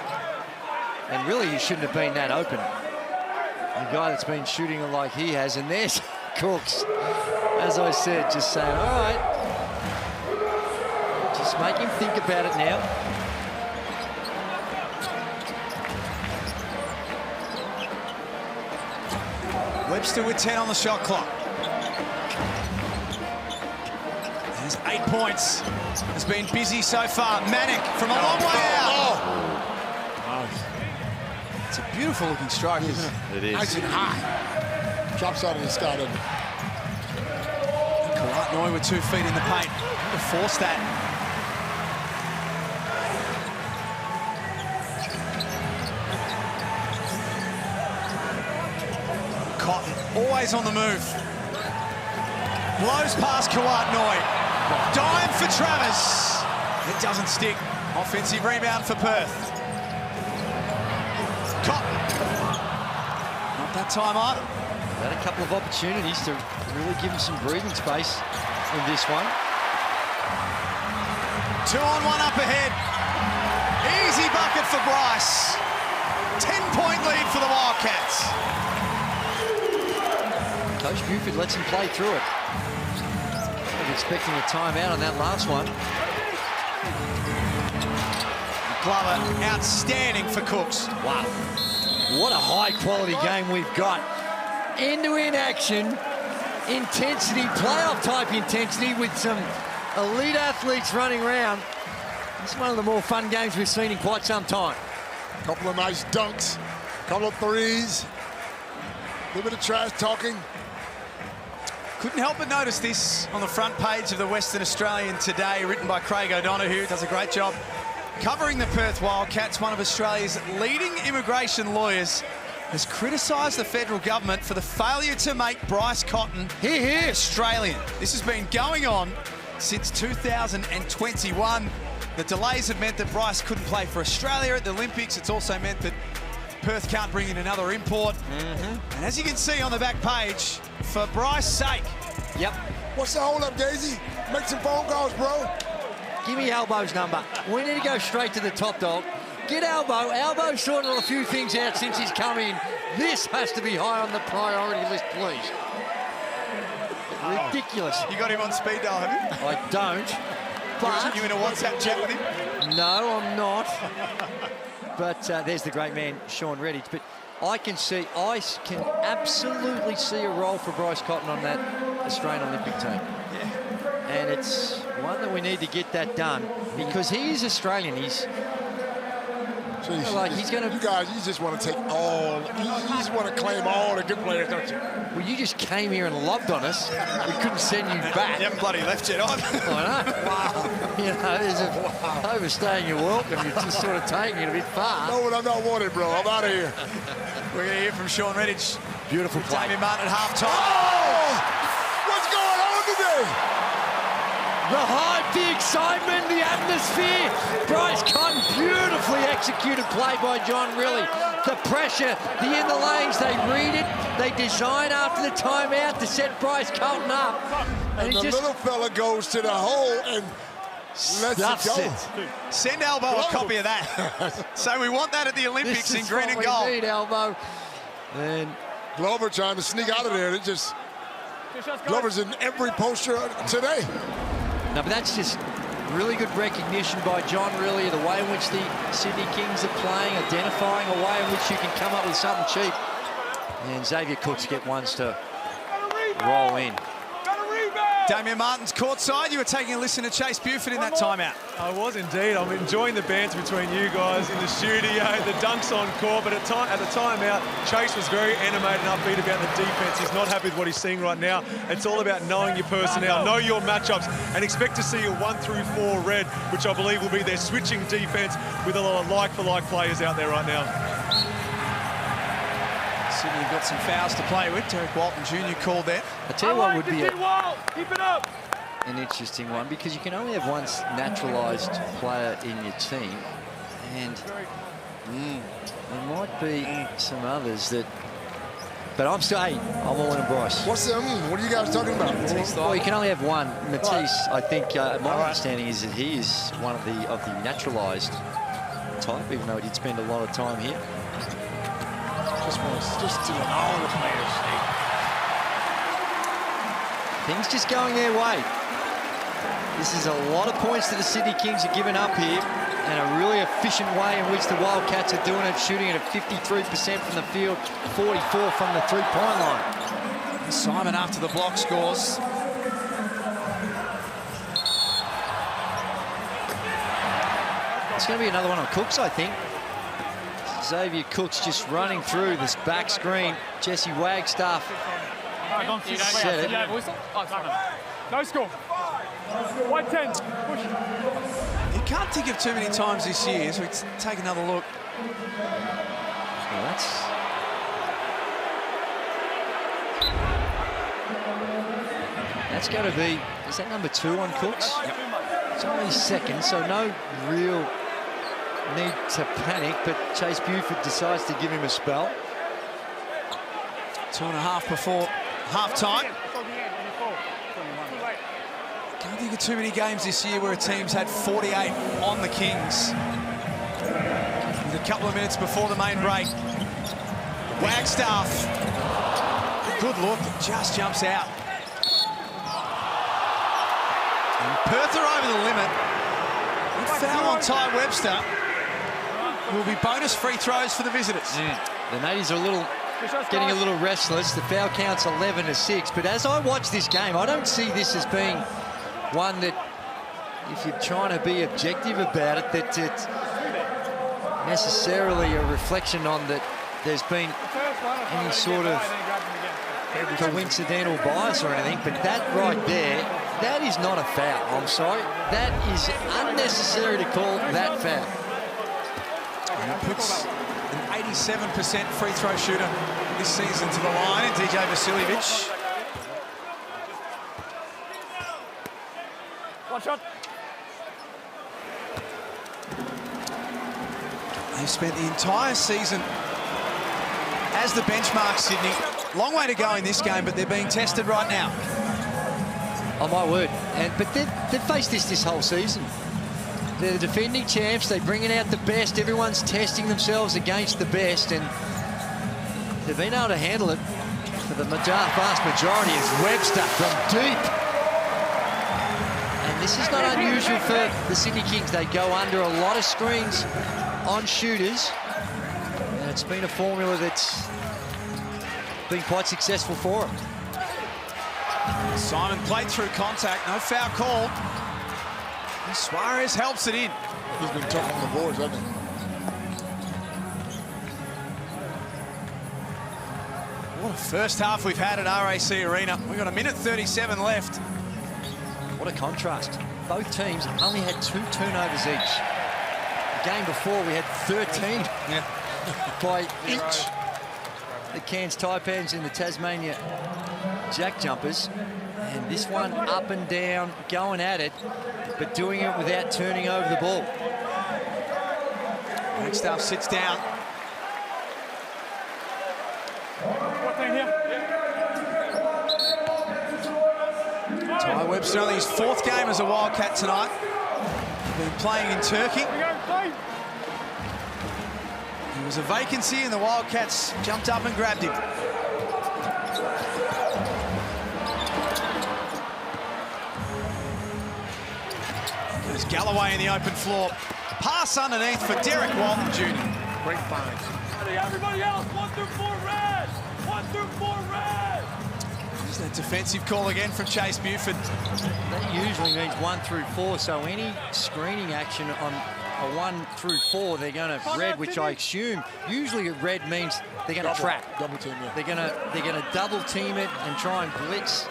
And really, he shouldn't have been that open. The guy that's been shooting it like he has. And there's Cooks. As I said, just saying, all right. Just make him think about it now. Webster with 10 on the shot clock. There's 8 points. Has been busy so far. Manick from a long way out. It's a beautiful looking strike, isn't it? It is. Nice and high. Drops out of the sky. Kawhi with 2 feet in the paint. To force that. Cotton, always on the move. Blows past Kawhi. Dime for Travis. It doesn't stick. Offensive rebound for Perth. Cotton. Not that time either. Had a couple of opportunities to really give him some breathing space in this one. 2-on-1 up ahead. Easy bucket for Bryce. 10-point lead for the Wildcats. Coach Buford lets him play through it. I'm expecting a timeout on that last one. Glover, outstanding for Cooks. Wow. What a high-quality game we've got. End-to-end action, intensity, playoff-type intensity with some elite athletes running around. It's one of the more fun games we've seen in quite some time. A couple of nice dunks, a couple of threes, a little bit of trash talking. Couldn't help but notice this on the front page of the Western Australian today, written by Craig O'Donoghue. Does a great job covering the Perth Wildcats. One of Australia's leading immigration lawyers has criticised the federal government for the failure to make Bryce Cotton Australian. This has been going on since 2021. The delays have meant that Bryce couldn't play for Australia at the Olympics. It's also meant that Perth can't bring in another import. And as you can see on the back page, for Bryce's sake. Yep. What's the hold up, Daisy? Make some phone calls, bro. Give me Albo's number. We need to go straight to the top dog. Get Albo. Albo's sorted a few things out since he's come in. This has to be high on the priority list, please. Ridiculous. You got him on speed dial, have you? I don't. But you in a WhatsApp chat with him? No, I'm not. But there's the great man, Sean Redditch. But I can absolutely see a role for Bryce Cotton on that Australian Olympic team. Yeah. And it's one that we need to get that done because he is Australian. He's like he's going to. You guys, you just want to take all. You just want to claim all the good players, don't you? Well, you just came here and loved on us. We couldn't send you back. You haven't bloody left yet, either. I know. Wow. You know, there's overstaying your welcome. You're just sort of taking it a bit far. No, but I'm not wanted, bro. I'm out of here. We're going to hear from Sean Redditch. Beautiful play. Damian Martin at half-time. Oh! What's going on today? The hype, the excitement, the atmosphere. Bryce Cotton, beautifully executed play by John Riley. The pressure, the in the lanes, they read it. They design after the timeout to set Bryce Cotton up. And the little fella goes to the hole and lets it go. Send Albo a copy of that. So we want that at the Olympics in green and gold. Need, Albo. And Glover trying to sneak out of there. It just Glover's in every poster today. No, but that's just really good recognition by John Riley, the way in which the Sydney Kings are playing, identifying a way in which you can come up with something cheap. And Xavier Cooks get ones to roll in. Damian Martin's courtside. You were taking a listen to Chase Buford in that timeout. I was indeed. I'm enjoying the banter between you guys in the studio, the dunks on court, but at the timeout, Chase was very animated and upbeat about the defense. He's not happy with what he's seeing right now. It's all about knowing your personnel, know your matchups, and expect to see a 1 through 4 red, which I believe will be their switching defense with a lot of like-for-like players out there right now. Sydney got some fouls to play with. Derek Walton Jr. called that. I tell you what would be a Keep it up. An interesting one because you can only have one naturalised player in your team, and there might be some others that. But I'm still, I'm all in Bryce. What are you guys talking about? Well, you can only have one. Matisse, I think, my understanding is that he is one of the naturalised type, even though he did spend a lot of time here. Just to all the players. Things just going their way. This is a lot of points that the Sydney Kings are giving up here, and a really efficient way in which the Wildcats are doing it, shooting at 53% from the field, 44 from the three-point line. Simon after the block scores. It's going to be another one on Cooks, I think. Xavier Cooks just running through this back screen. Jesse Wagstaff set it. No score. 110. Push. You can't think of too many times this year, so let's take another look. Well, that's going to be, is that number 2 on Cooks? Yep. It's only second, so no real need to panic, but Chase Buford decides to give him a spell. 2.5 before half-time. Can't think of too many games this year where a team's had 48 on the Kings. With a couple of minutes before the main break. Wagstaff. Good look, just jumps out. And Perth are over the limit. Good foul on Ty Webster. Will be bonus free throws for the visitors. The Natives are getting a little restless. The foul count's 11-6, but as I watch this game, I don't see this as being one that, if you're trying to be objective about it, that it's necessarily a reflection on that there's been any sort of coincidental bias or anything, but that right there, that is not a foul. I'm sorry. That is unnecessary to call that foul. And it puts an 87% free throw shooter this season to the line, and DJ Vasiljevic. One shot. They've spent the entire season as the benchmark, Sydney. Long way to go in this game, but they're being tested right now. Oh, my word. But they've faced this whole season. They're the defending champs. They're bringing out the best. Everyone's testing themselves against the best, and they've been able to handle it for the vast majority. Is Webster from deep. And this is not unusual for the Sydney Kings. They go under a lot of screens on shooters, and it's been a formula that's been quite successful for them. Simon played through contact, no foul called. And Suarez helps it in. He's been tough on the boards, hasn't he? What a first half we've had at RAC Arena. We've got 1:37 left. What a contrast. Both teams only had 2 turnovers each. The game before we had 13 by each. The Cairns Taipans and the Tasmania Jack Jumpers. And this one up and down, going at it, but doing it without turning over the ball. Wagstaff sits down. Ty Webster, only his 4th game as a Wildcat tonight. Been playing in Turkey. There was a vacancy and the Wildcats jumped up and grabbed him. There's Galloway in the open floor. Pass underneath for Derek Walton Jr. Great find. Everybody else, 1 through 4 red. 1 through 4 red. There's that defensive call again from Chase Buford. That usually means 1 through 4, so any screening action on a 1 through 4, they're going to red, which I assume usually red means they're going to trap. Double team, yeah. They're going to double team it and try and blitz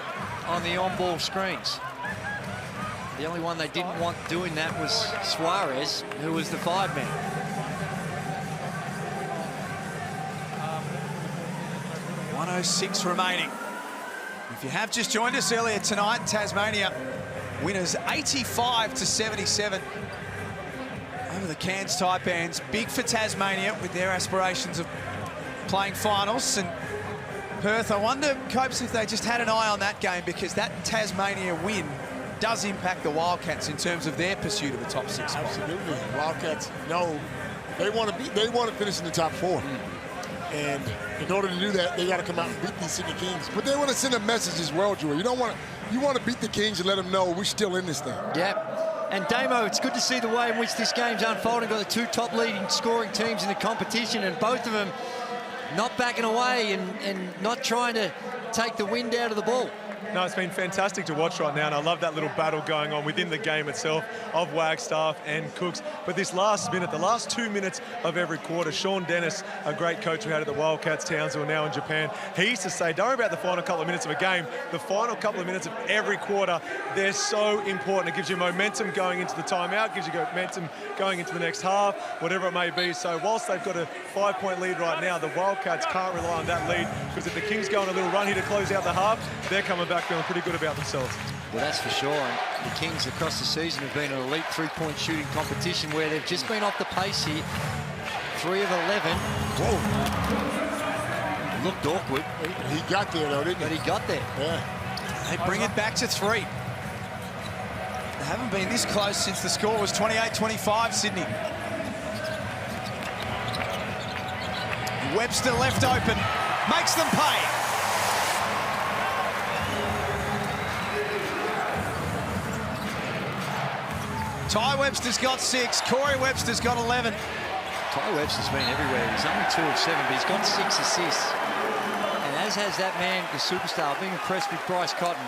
on the on-ball screens. The only one they didn't want doing that was Suarez, who was the 5-man. .106 remaining. If you have just joined us earlier tonight, Tasmania winners 85-77 over the Cairns Taipans. Big for Tasmania with their aspirations of playing finals. And Perth, I wonder, Copes, if they just had an eye on that game, because that Tasmania win does impact the Wildcats in terms of their pursuit of a top 6 spot. Absolutely. Wildcats, no, they want to finish in the top 4. And in order to do that, they got to come out and beat these Sydney Kings. But they want to send a message as well, Joey. You want to beat the Kings and let them know we're still in this thing. Yep. And Damo, it's good to see the way in which this game's unfolding. Got the 2 top leading scoring teams in the competition, and both of them not backing away and not trying to take the wind out of the ball. No, it's been fantastic to watch right now, and I love that little battle going on within the game itself of Wagstaff and Cooks. But this last minute, the last 2 minutes of every quarter, Sean Dennis, a great coach we had at the Wildcats Towns, who are now in Japan, he used to say, don't worry about the final couple of minutes of a game. The final couple of minutes of every quarter, they're so important. It gives you momentum going into the timeout, gives you momentum going into the next half, whatever it may be. So whilst they've got a 5-point lead right now, the Wildcats can't rely on that lead, because if the Kings go on a little run here to close out the half, they're coming back feeling pretty good about themselves. Well, that's for sure. And the Kings across the season have been an elite 3-point shooting competition where they've just been off the pace here. 3 of 11. Whoa. Looked awkward. He got there, though, didn't he? But he got there. Yeah. They bring it back to 3. They haven't been this close since the score was 28-25, Sydney. Webster left open, makes them pay. Ty Webster's got 6, Corey Webster's got 11. Ty Webster's been everywhere. He's only 2 of 7, but he's got 6 assists. And as has that man, the superstar. I've been impressed with Bryce Cotton.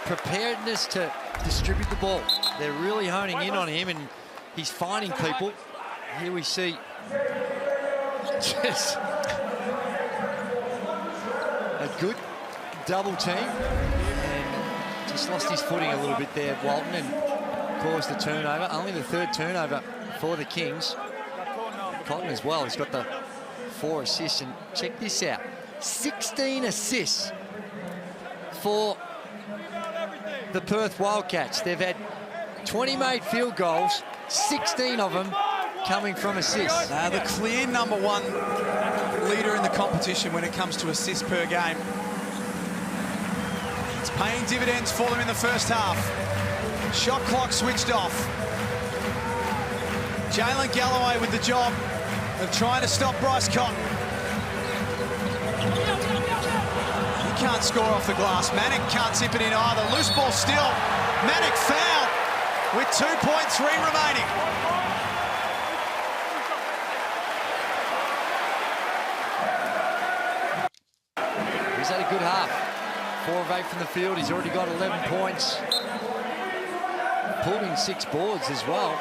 Preparedness to distribute the ball. They're really honing in on him, and he's finding people. Here we see just a good double team. And just lost his footing a little bit there, Walton, and caused the turnover. Only the 3rd turnover for the Kings. Cotton as well. He's got the 4 assists. And check this out. 16 assists for the Perth Wildcats. They've had 20 made field goals, 16 of them coming from assists. The clear #1 leader in the competition when it comes to assists per game. It's paying dividends for them in the first half. Shot clock switched off. Jalen Galloway with the job of trying to stop Bryce Cotton. He can't score off the glass. Manick can't tip it in either. Loose ball still. Manick fouled with 2.3 remaining. He's had a good half. 4 of 8 from the field. He's already got 11 points. Pulled in 6 boards as well.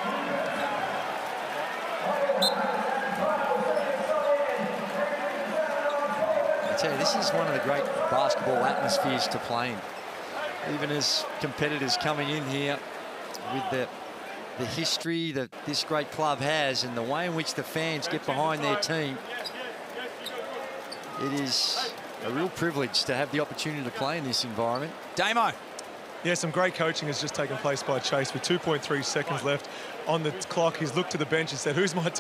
I tell you, this is one of the great basketball atmospheres to play in. Even as competitors coming in here with the history that this great club has and the way in which the fans get behind their team, it is a real privilege to have the opportunity to play in this environment. Damo. Yeah, some great coaching has just taken place by Chase with 2.3 seconds left on the clock. He's looked to the bench and said, who's my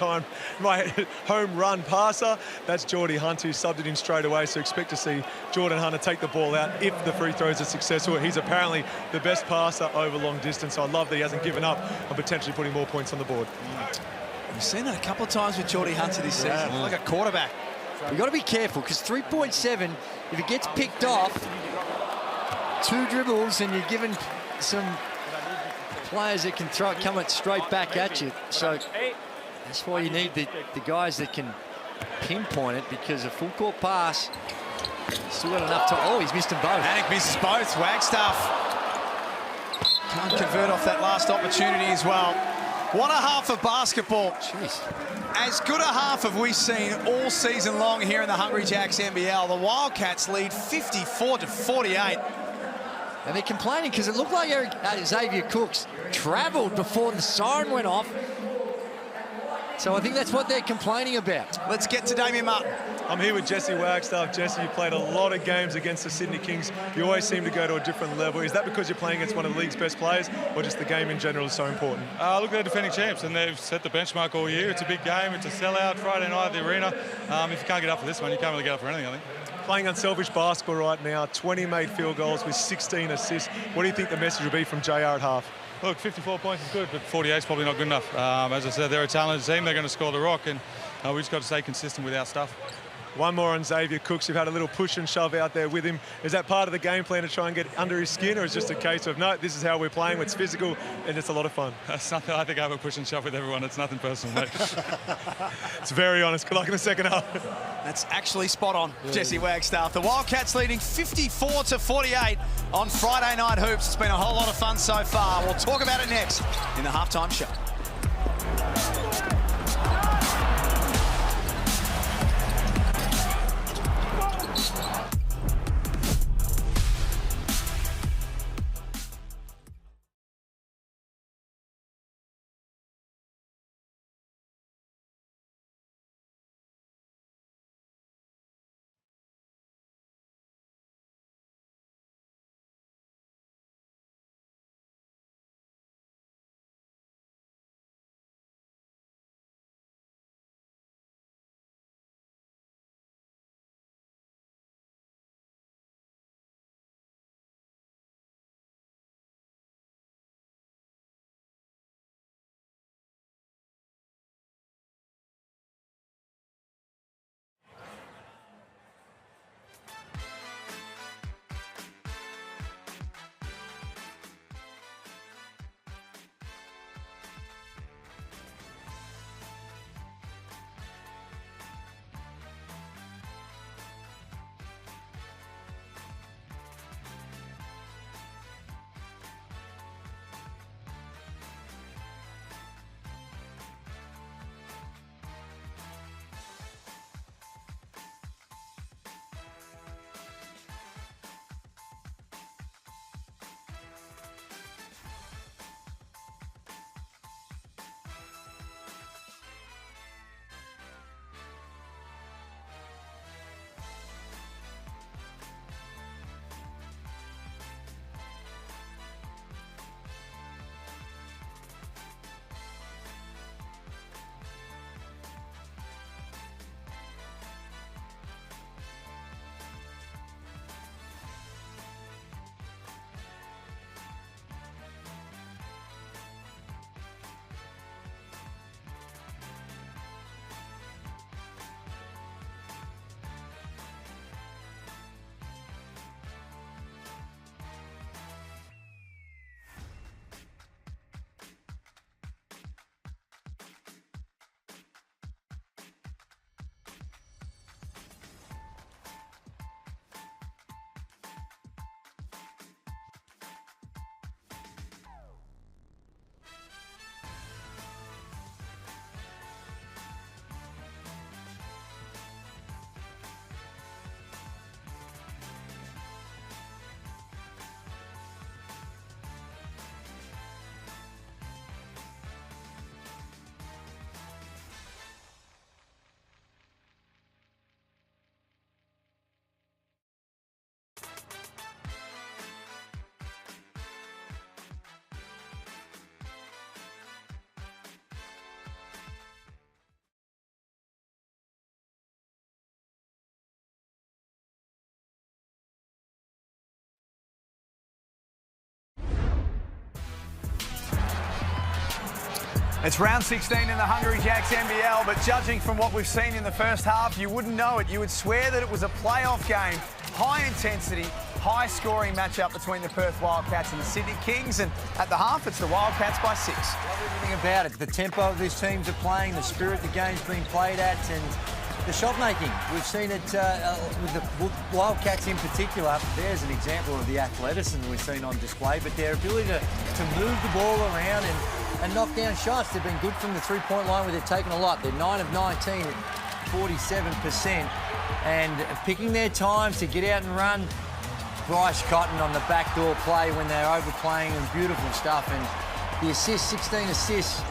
home run passer? That's Geordie Hunt, who subbed it in straight away. So expect to see Jordan Hunter take the ball out if the free throws are successful. He's apparently the best passer over long distance. So I love that he hasn't given up on potentially putting more points on the board. We've seen that a couple of times with Geordie Hunter this season, like a quarterback. We've got to be careful, because 3.7, if it gets picked off, 2 dribbles and you're given some players that can come it straight back at you. So that's why you need the guys that can pinpoint it, because a full court pass, still got enough time. Oh, he's missed them both. Manick misses both. Wagstaff can't convert off that last opportunity as well. What a half of basketball. Jeez. As good a half have we seen all season long here in the Hungry Jacks NBL. The Wildcats lead 54-48. And they're complaining because it looked like Xavier Cooks travelled before the siren went off. So I think that's what they're complaining about. Let's get to Damien Martin. I'm here with Jesse Wagstaff. Jesse, you played a lot of games against the Sydney Kings. You always seem to go to a different level. Is that because you're playing against one of the league's best players, or just the game in general is so important? Look, they're defending champs, and they've set the benchmark all year. It's a big game. It's a sellout Friday night at the arena. If you can't get up for this one, you can't really get up for anything, I think. Playing unselfish basketball right now, 20 made field goals with 16 assists. What do you think the message will be from JR at half? Look, 54 points is good, but 48 is probably not good enough. As I said, they're a talented team. They're going to score the rock, and we just got to stay consistent with our stuff. One more on Xavier Cooks. You've had a little push and shove out there with him. Is that part of the game plan to try and get under his skin, or is it just a case of, no, this is how we're playing, it's physical, and it's a lot of fun? That's nothing. I think I have a push and shove with everyone. It's nothing personal, mate. It's very honest. Good luck in the second half. That's actually spot on, Jesse Wagstaff. The Wildcats leading 54-48 on Friday Night Hoops. It's been a whole lot of fun so far. We'll talk about it next in the halftime show. It's round 16 in the Hungry Jacks NBL, but judging from what we've seen in the first half, you wouldn't know it. You would swear that it was a playoff game, high intensity, high scoring matchup between the Perth Wildcats and the Sydney Kings, and at the half, it's the Wildcats by 6. Love everything about it. The tempo these teams are playing, the spirit the game's being played at, and the shot making. We've seen it with the Wildcats in particular. There's an example of the athleticism we've seen on display, but their ability to move the ball around and knock down shots. They've been good from the three-point line where they've taken a lot. They're 9 of 19 at 47%, and picking their time to get out and run. Bryce Cotton on the backdoor play when they're overplaying and beautiful stuff. And the assists, 16 assists,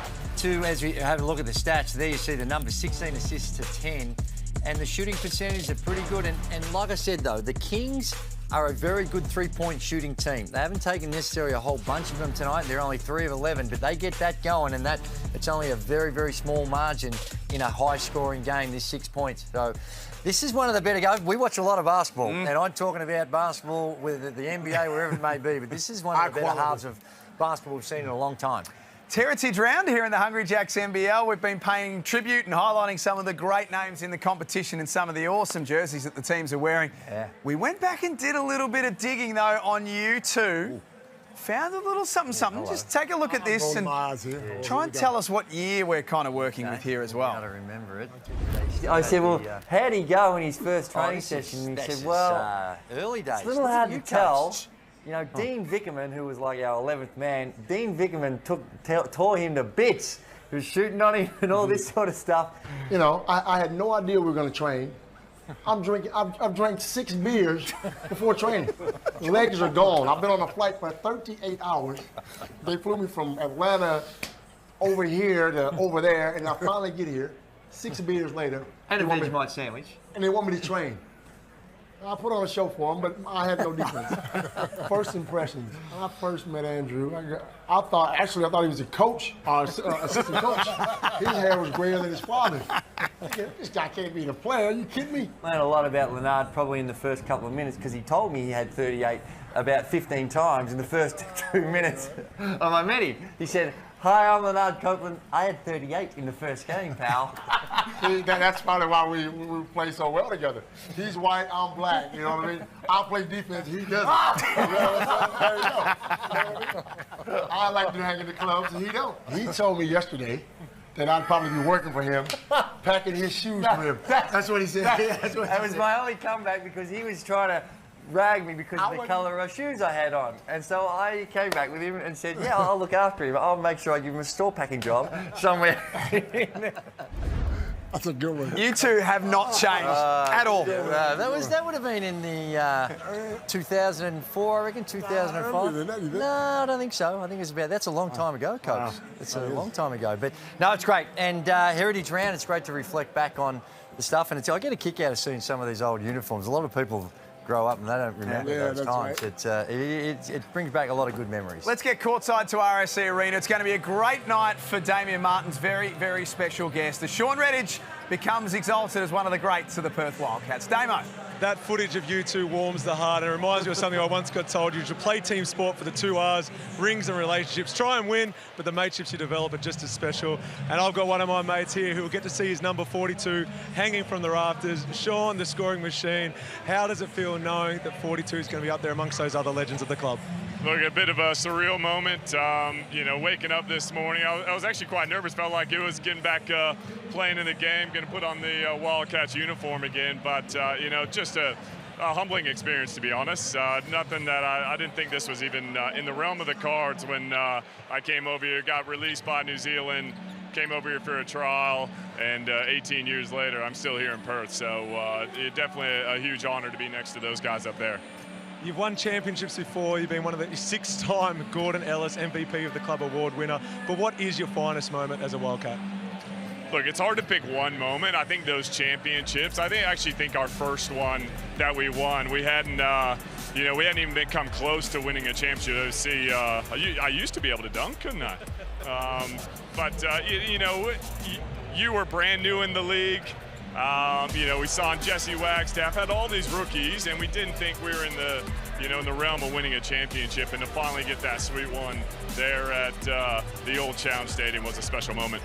U2, as we have a look at the stats, there you see the number 16 assists to 10, and the shooting percentages are pretty good. And like I said, though, the Kings are a very good three-point shooting team. They haven't taken necessarily a whole bunch of them tonight. They're only 3 of 11, but they get that going, and it's only a very, very small margin in a high-scoring game, this 6 points. So this is one of the better games. We watch a lot of basketball, and I'm talking about basketball with the NBA, wherever it may be, but this is one of the better halves of basketball we've seen in a long time. Heritage round here in the Hungry Jacks NBL. We've been paying tribute and highlighting some of the great names in the competition and some of the awesome jerseys that the teams are wearing. Yeah. We went back and did a little bit of digging, though, on U2. Found a little something. Just take a look at this and try and tell us what year we're kind of working with here as well. I remember it. I said, well, how'd he go in his first training session? And he said, well, early days. It's a little hard to tell. You know, Dean Vickerman, who was like our 11th man, Dean Vickerman tore him to bits. He was shooting on him and all this sort of stuff. You know, I had no idea we were going to train. I've drank 6 beers before training. Legs are gone. I've been on a flight for 38 hours. They flew me from Atlanta over here to over there, and I finally get here 6 beers later. And a Vegemite sandwich. And they want me to train. I put on a show for him, but I had no defense. First impressions. When I first met Andrew, I thought he was a coach, or assistant coach. His hair was grayer than his father's. This guy can't be the player. Are you kidding me? Learned a lot about Leonard probably in the first couple of minutes because he told me he had 38 about 15 times in the first 2 minutes I met him. He said, "Hi, I'm Leonard Copeland. I had 38 in the first game, pal." See, that's probably why we play so well together. He's white, I'm black. You know what I mean? I play defense, he doesn't. There you go. I like to hang in the clubs, and he don't. He told me yesterday that I'd probably be working for him, packing his shoes for him. That's what he said. That was my only comeback because he was trying to rag me because of the colour of shoes I had on. And so I came back with him and said, yeah, I'll look after him. I'll make sure I give him a store packing job somewhere. That's a good one. You two have not changed at all. That would have been in the 2004, I reckon, 2005. No, I don't think so. I think it's that's a long time ago, Coach. It's a long time ago. But no, it's great. And Heritage Round, it's great to reflect back on the stuff. And I get a kick out of seeing some of these old uniforms. A lot of people grow up and they don't remember those times. Right. It brings back a lot of good memories. Let's get courtside to RSC Arena. It's going to be a great night for Damian Martin's very, very special guest. As Sean Redditch becomes exalted as one of the greats of the Perth Wildcats. Damo. That footage of you two warms the heart and it reminds me of something I once got told. You should play team sport for the 2 R's, rings and relationships. Try and win, but the mateships you develop are just as special. And I've got one of my mates here who will get to see his number 42 hanging from the rafters. Sean, the scoring machine. How does it feel knowing that 42 is going to be up there amongst those other legends of the club? Look, a bit of a surreal moment, you know, waking up this morning. I was actually quite nervous, felt like it was getting back playing in the game, going to put on the Wildcats uniform again, but, you know, just a humbling experience, to be honest. Nothing that I didn't think this was even in the realm of the cards when I came over here, got released by New Zealand, came over here for a trial, and 18 years later, I'm still here in Perth, so definitely a huge honor to be next to those guys up there. You've won championships before. You've been one of the 6-time Gordon Ellis MVP of the club award winner. But what is your finest moment as a Wildcat? Look, it's hard to pick one moment. I think those championships, I actually think our first one that we won, we hadn't, you know, we hadn't even come close to winning a championship. See, I used to be able to dunk, couldn't I? But, you know, you were brand new in the league. You know, we saw Jesse Wagstaff had all these rookies, and we didn't think we were in the, you know, in the realm of winning a championship. And to finally get that sweet one there at the old Challenge Stadium was a special moment.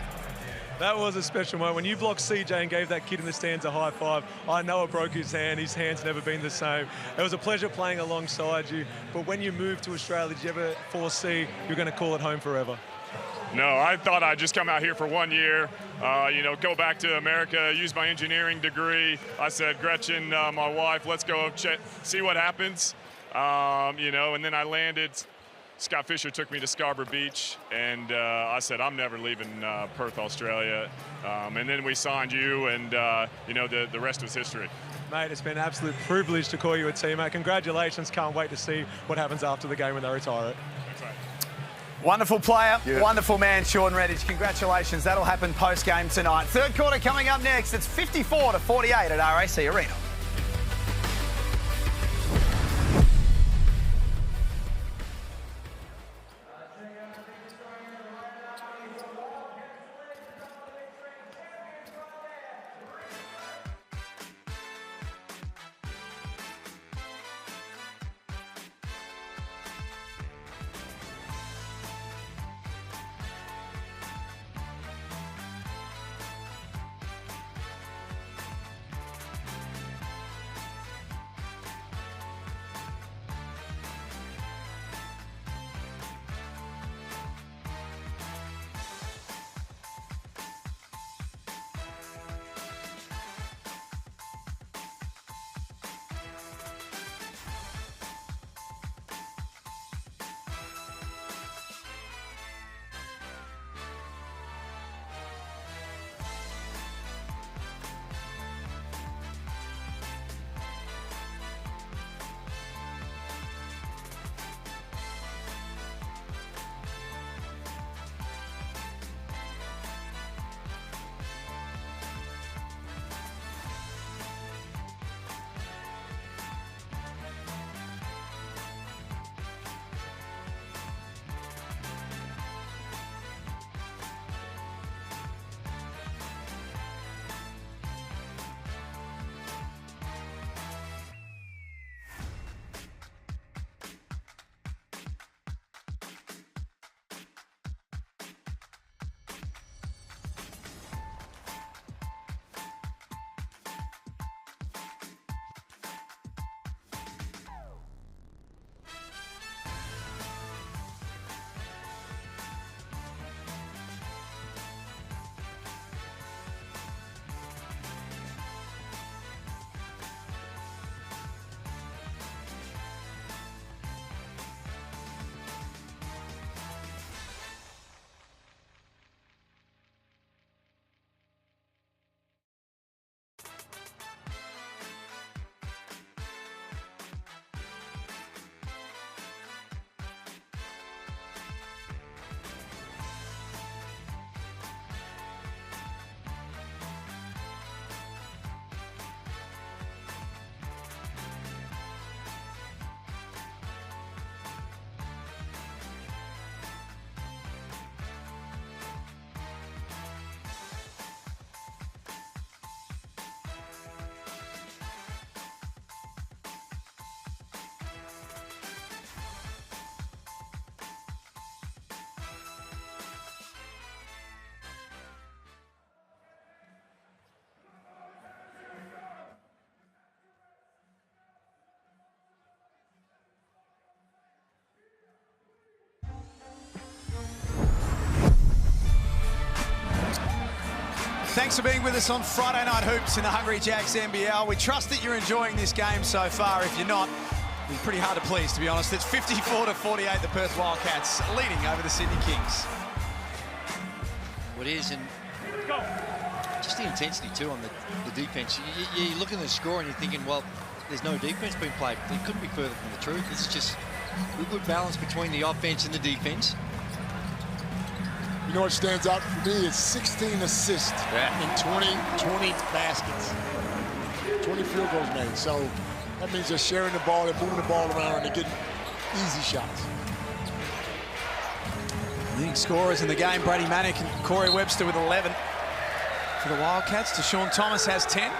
That was a special moment. When you blocked CJ and gave that kid in the stands a high five, I know it broke his hand. His hand's never been the same. It was a pleasure playing alongside you. But when you moved to Australia, did you ever foresee you're going to call it home forever? No, I thought I'd just come out here for 1 year, you know, go back to America, use my engineering degree. I said, Gretchen, my wife, let's go see what happens, you know, and then I landed. Scott Fisher took me to Scarborough Beach, and I said, I'm never leaving Perth, Australia. And then we signed you, and, you know, the rest was history. Mate, it's been an absolute privilege to call you a teammate. Congratulations. Can't wait to see what happens after the game when they retire it. That's right. Wonderful player, Yeah. wonderful man, Sean Redditch. Congratulations. That'll happen post-game tonight. Third quarter coming up next. It's 54-48 at RAC Arena. Thanks for being with us on Friday Night Hoops in the Hungry Jacks NBL. We trust that you're enjoying this game so far. If you're not, it's pretty hard to please, to be honest. It's 54-48, the Perth Wildcats leading over the Sydney Kings. What is, and just the intensity too on the defense. You look at the score and you're thinking, well, there's no defense being played. It couldn't be further from the truth. It's just a good balance between the offense and the defense. You know what stands out for me is 16 assists in 20 baskets. 20 field goals made. So that means they're sharing the ball, they're moving the ball around, and they're getting easy shots. Leading scorers in the game, Brady Manick and Corey Webster with 11. For the Wildcats, Deshaun Thomas has 10.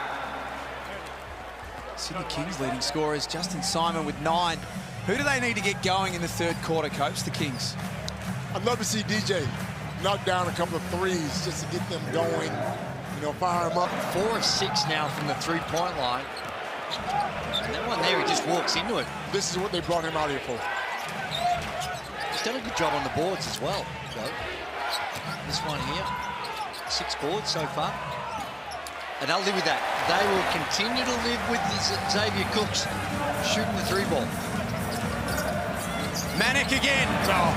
Sydney Kings leading scorers, Justin Simon with 9. Who do they need to get going in the third quarter, Coach, the Kings? I'd love to see DJ knock down a couple of threes just to get them going, you know, fire them up. 4 of 6 now from the three-point line. And that one there, he just walks into it. This is what they brought him out here for. He's done a good job on the boards as well, Joe. This one here, 6 boards so far. And they'll live with that. They will continue to live with Xavier Cooks shooting the 3-ball. Manick again. No.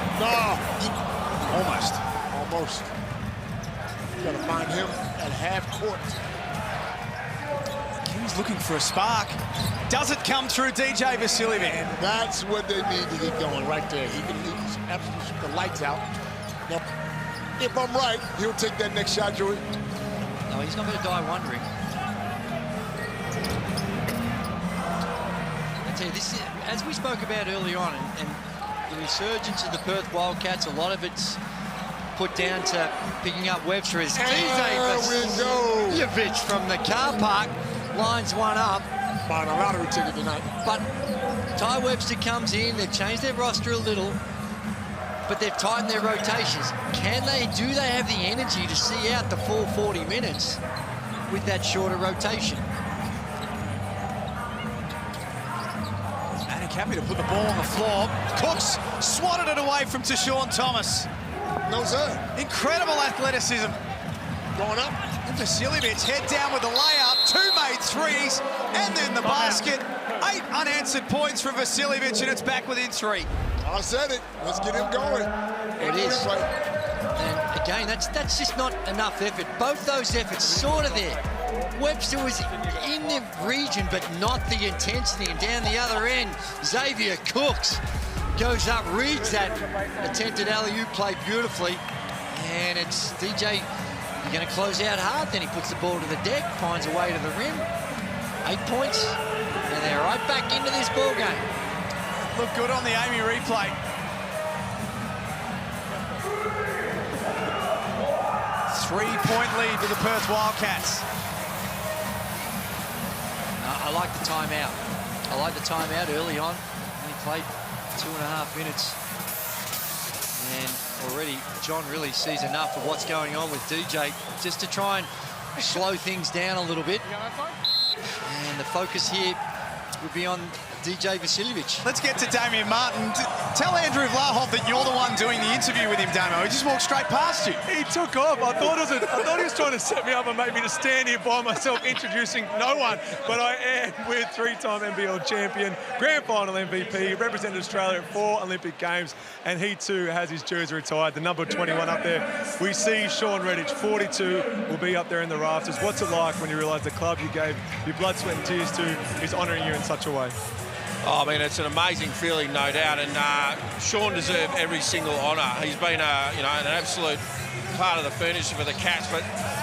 Almost. You got to find him at half court. Kings He's looking for a spark. Does it come through DJ Vasiljevic? And that's what they need to get going right there. He can absolutely shoot the lights out. Now, if I'm right, he'll take that next shot, Joey. No, he's not going to die wondering. I tell you, this is, as we spoke about early on, and the resurgence of the Perth Wildcats, a lot of it's put down to picking up Webster as DJ Vasiljevic from the car park lines one up. Buying a lottery ticket tonight. But Ty Webster comes in, they've changed their roster a little, but they've tightened their rotations. Do they have the energy to see out the full 40 minutes with that shorter rotation? Happy to put the ball on the floor. Cooks swatted it away from Tashawn Thomas. No, sir. Incredible athleticism. Going up. And Vasiljevic head down with the layup. 2 made threes. And then the basket. 8 unanswered points from Vasiljevic, and it's back within 3. I said it. Let's get him going. It is. And again, that's just not enough effort. Both those efforts sort of there. Webster was in the region, but not the intensity. And down the other end, Xavier Cooks goes up, reads that attempted alley-oop play beautifully. And it's DJ, you're going to close out hard. Then he puts the ball to the deck, finds a way to the rim. 8 points, and they're right back into this ball game. Look good on the Amy replay. 3-point lead for the Perth Wildcats. I like the timeout. I like the timeout early on. Only played 2.5 minutes. And already John really sees enough of what's going on with DJ just to try and slow things down a little bit. And the focus here would be on DJ Vasiljevic. Let's get to Damian Martin. Tell Andrew Vlahov that you're the one doing the interview with him, Damo. He just walked straight past you. He took off. I thought he was trying to set me up and make me to stand here by myself, introducing no one. But I am with 3-time NBL champion, grand final MVP, represented Australia at 4 Olympic Games, and he too has his jersey retired, the number 21 up there. We see Sean Redditch, 42, will be up there in the rafters. What's it like when you realise the club you gave your blood, sweat and tears to is honouring you in such a way? Oh, I mean, it's an amazing feeling, no doubt, and Sean deserved every single honour. He's been, an absolute part of the furniture for the Cats, but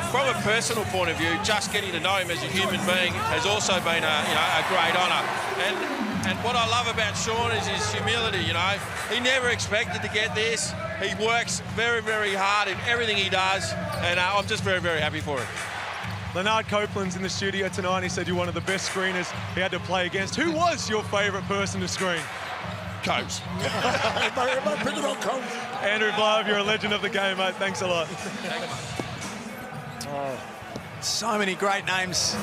from a personal point of view, just getting to know him as a human being has also been a great honour. And what I love about Sean is his humility. He never expected to get this. He works very, very hard in everything he does, and I'm just very, very happy for him. Leonard Copeland's in the studio tonight. He said you're one of the best screeners he had to play against. Who was your favourite person to screen? Copes. Am I picking on Copes? Andrew Vlahov, you're a legend of the game, mate. Thanks a lot. So many great names.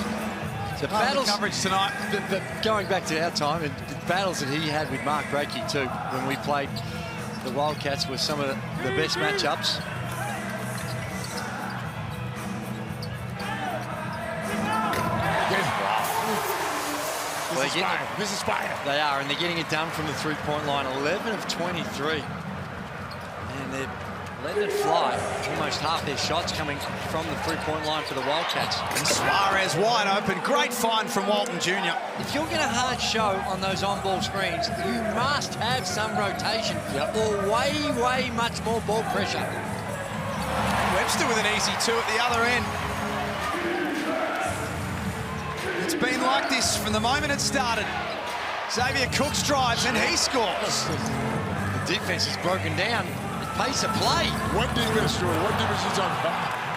The battles coverage tonight. Going back to our time, and the battles that he had with Mark Brakey too, when we played the Wildcats, were some of the best matchups. This is fire. They are, and they're getting it done from the three-point line. 11 of 23. And they're letting it fly. Almost half their shots coming from the three-point line for the Wildcats. And Suarez wide open. Great find from Walton Jr. If you're going to hard show on those on-ball screens, you must have some rotation or way, way much more ball pressure. Webster with an easy 2 at the other end. It's been like this from the moment it started. Xavier Cooks drives and he scores. The defense is broken down. The pace of play. What defense, Stuart? What defense is on?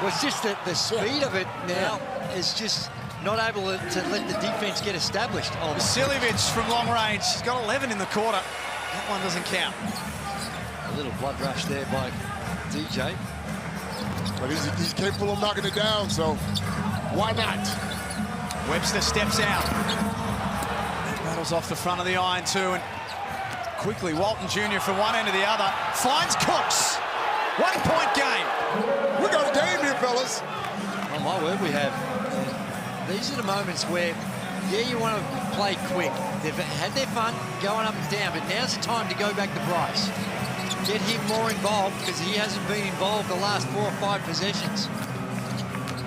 Well, it's just that the speed of it now is just not able to let the defense get established. Vasiljevic from long range. He's got 11 in the quarter. That one doesn't count. A little blood rush there by DJ. But he's capable of knocking it down, so why not? Webster steps out. Battles off the front of the iron too, and quickly Walton Jr. from one end to the other finds Cooks. 1-point game. We got a game here, fellas. Oh my word, we have. These are the moments where, yeah, you want to play quick. They've had their fun going up and down, but now's the time to go back to Bryce. Get him more involved because he hasn't been involved the last 4 or 5 possessions.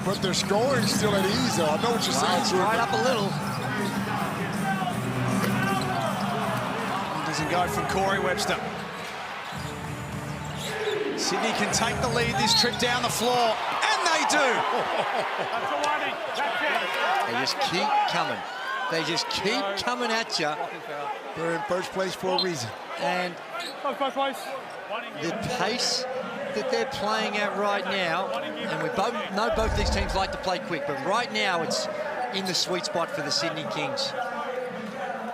But they're scoring still at ease, though. I know what you're saying. It's right up a little. Doesn't go from Corey Webster. Sydney can take the lead this trip down the floor, and they do. They just keep coming. They just keep coming at you. They're in first place for a reason. And the pace that they're playing at right now, and we both know both these teams like to play quick, but right now it's in the sweet spot for the Sydney Kings.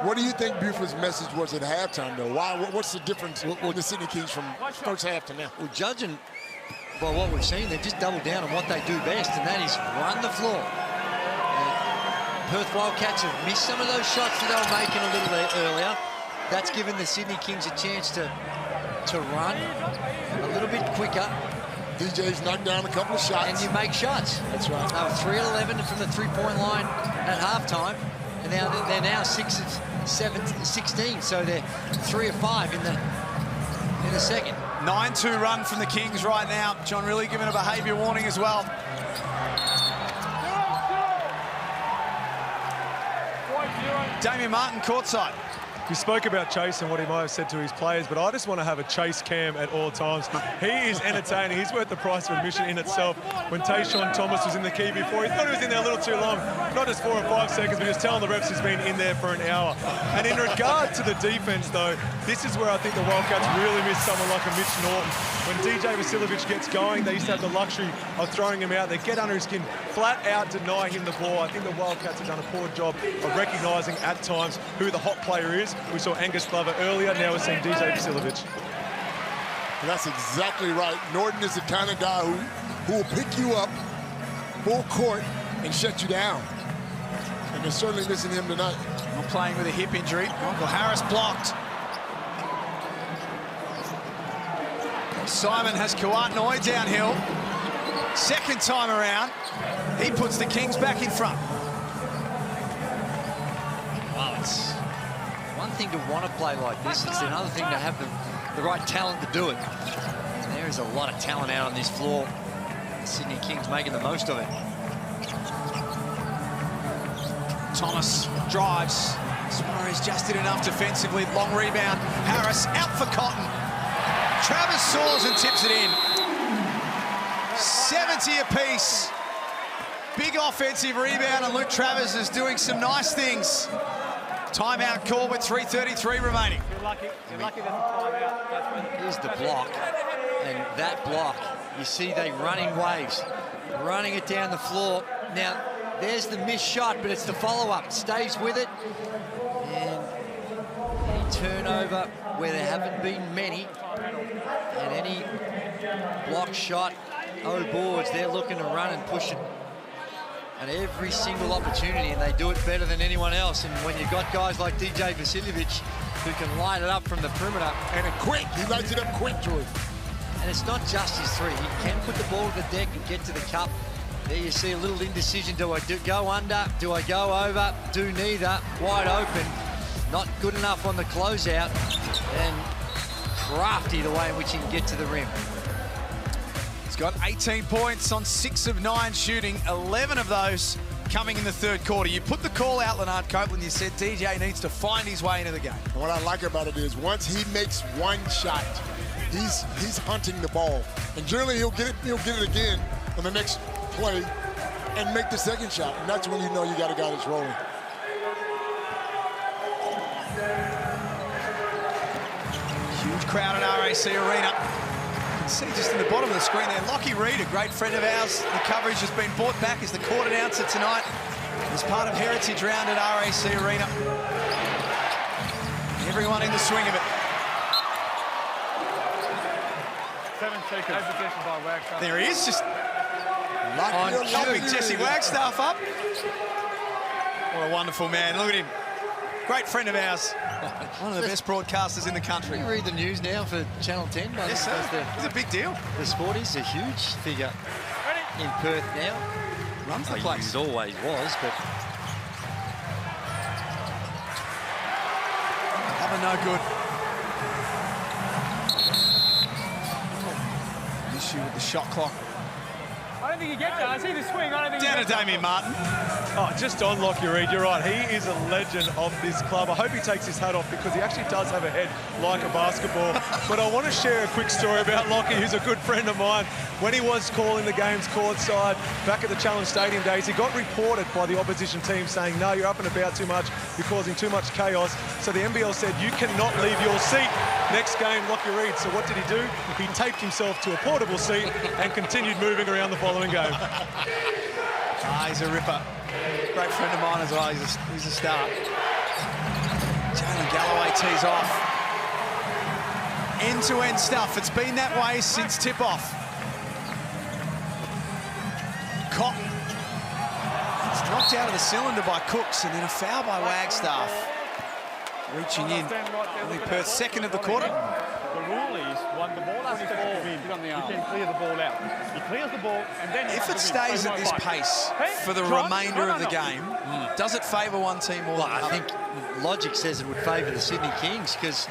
What do you think Buford's message was at halftime, though? What's the difference with the Sydney Kings from first half to now? Well, judging by what we've seen, they've just doubled down on what they do best, and that is run the floor. Perth Wildcats have missed some of those shots that they were making a little bit earlier. That's given the Sydney Kings a chance to run a little bit quicker. DJ's knocked down a couple of shots. And you make shots. That's right. They were 3 of 11 from the three-point line at halftime, and now they're now 6 of 16, so they're 3 of 5 in the second. 9-2 run from the Kings right now. John really given a behaviour warning as well. Damian Martin courtside. You spoke about Chase and what he might have said to his players, but I just want to have a Chase cam at all times. He is entertaining. He's worth the price of admission in itself. When Tayshaun Thomas was in the key before, he thought he was in there a little too long. Not just 4 or 5 seconds, but just telling the refs he's been in there for an hour. And in regard to the defense, though, this is where I think the Wildcats really miss someone like a Mitch Norton. When DJ Vasiljevic gets going, they used to have the luxury of throwing him out. They get under his skin, flat out deny him the ball. I think the Wildcats have done a poor job of recognising at times who the hot player is. We saw Angus Glover earlier, now we're seeing DJ Vasiljevic. And that's exactly right. Norton is the kind of guy who will pick you up full court and shut you down. And they're certainly missing him tonight. Not playing with a hip injury. Michael Harris blocked. Simon has Kawat downhill. Second time around, he puts the Kings back in front. Wow, it's one thing to want to play like this. It's another thing to have the right talent to do it. And there is a lot of talent out on this floor. The Sydney Kings making the most of it. Thomas drives. Suarez just did enough defensively. Long rebound. Harris out for Cotton. Travers soars and tips it in. 70 apiece. Big offensive rebound, and Luke Travers is doing some nice things. Timeout call with 3:33 remaining. You're lucky there's a timeout. Here's the block, and that block, you see they run in waves, running it down the floor. Now, there's the missed shot, but it's the follow-up. Stays with it, and any turnover where there haven't been many, and any block shot, boards, they're looking to run and push it at every single opportunity, and they do it better than anyone else. And when you've got guys like DJ Vasiljevic who can light it up from the perimeter. And quick, he lights it up quick, George. And it's not just his three. He can put the ball to the deck and get to the cup. There you see a little indecision. Do I go under? Do I go over? Do neither. Wide open. Not good enough on the closeout. And crafty the way in which he can get to the rim. He's got 18 points on 6 of 9 shooting, 11 of those coming in the third quarter. You put the call out, Leonard Copeland, you said DJ needs to find his way into the game. And what I like about it is once he makes one shot, he's hunting the ball. And generally he'll get it again on the next play and make the second shot. And that's when you know you got a guy that's rolling. Huge crowd in RAC Arena. You can see just in the bottom of the screen there, Lockie Reed, a great friend of ours. The coverage has been brought back as the court announcer tonight as part of Heritage Round at RAC Arena. Everyone in the swing of it. 7 seconds. Hesitation by Wagstaff. There he is, just helping Jesse Wagstaff up. What a wonderful man. Look at him. Great friend of ours. One of the best broadcasters in the country. You read the news now for Channel 10. Yes, sir. It's a big deal. The Sporty's a huge figure in Perth now. Runs the place. He always was, but... Cover no good. Issue with the shot clock. I don't think he gets that. I see the swing. I don't think Down he to gets Damien Martin. Oh, just on Lockie Reed, you're right. He is a legend of this club. I hope he takes his hat off because he actually does have a head like a basketball. But I want to share a quick story about Lockie, who's a good friend of mine. When he was calling the games courtside back at the Challenge Stadium days, he got reported by the opposition team saying, no, you're up and about too much, you're causing too much chaos. So the NBL said, you cannot leave your seat. Next game, Lockie Reed. So what did he do? He taped himself to a portable seat and continued moving around the following game. He's a ripper. Great friend of mine as well. He's a star. Jalen Galloway tees off. End-to-end stuff. It's been that way since tip-off. Cotton. It's knocked out of the cylinder by Cooks, and then a foul by Wagstaff. Reaching in. Only Perth second of the quarter. The rule is when the ball has to fall, you can clear the ball out. He clears the ball, and then If it stays at this pace for the remainder of the game, does it favour one team more than I think logic says it would favour the Sydney Kings because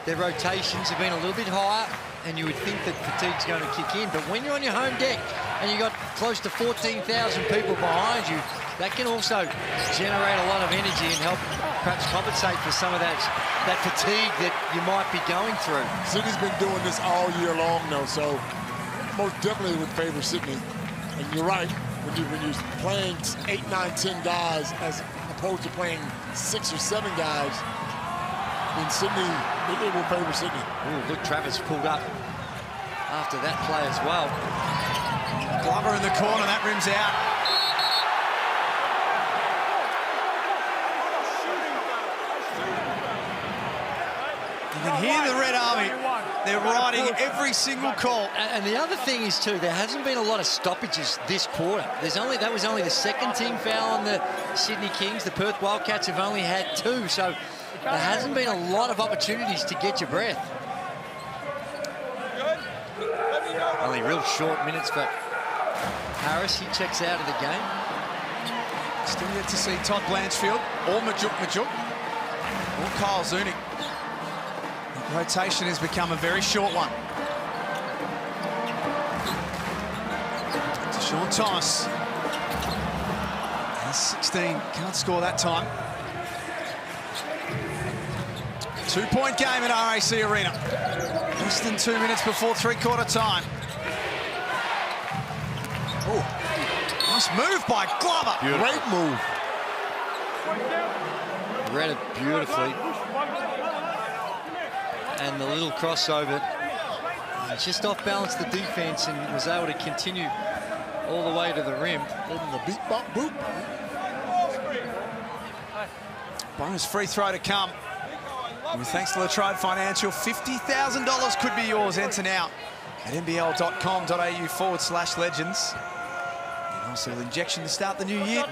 their rotations have been a little bit higher, and you would think that fatigue's going to kick in. But when you're on your home deck and you've got close to 14,000 people behind you, that can also generate a lot of energy and help perhaps compensate for some of that fatigue that you might be going through. Sydney's been doing this all year long, though, so most definitely would favor Sydney. And you're right, when you're playing 8, 9, 10 guys as opposed to playing 6 or 7 guys, in Sydney, it will favor Sydney. Ooh, look, Travis pulled up after that play as well. Glover in the corner, that rim's out. You can hear the Red Army. They're riding every single call. And the other thing is, too, there hasn't been a lot of stoppages this quarter. That was only the second team foul on the Sydney Kings. The Perth Wildcats have only had 2, so there hasn't been a lot of opportunities to get your breath. Only real short minutes for Harris. He checks out of the game. Still yet to see Todd Blanchfield or Majuk or Kyle Zunic. The rotation has become a very short one. To Sean Thomas. He's 16, can't score that time. 2-point game at RAC Arena. Less than 2 minutes before three-quarter time. Oh, nice move by Glover. Beautiful. Great move. Read it beautifully. And the little crossover. Just off-balanced the defense and was able to continue all the way to the rim. Letting the beat bop boop. Bonus free throw to come. And thanks to Latrobe Financial, $50,000 could be yours. Enter now at nbl.com.au/legends. And also the injection to start the new year.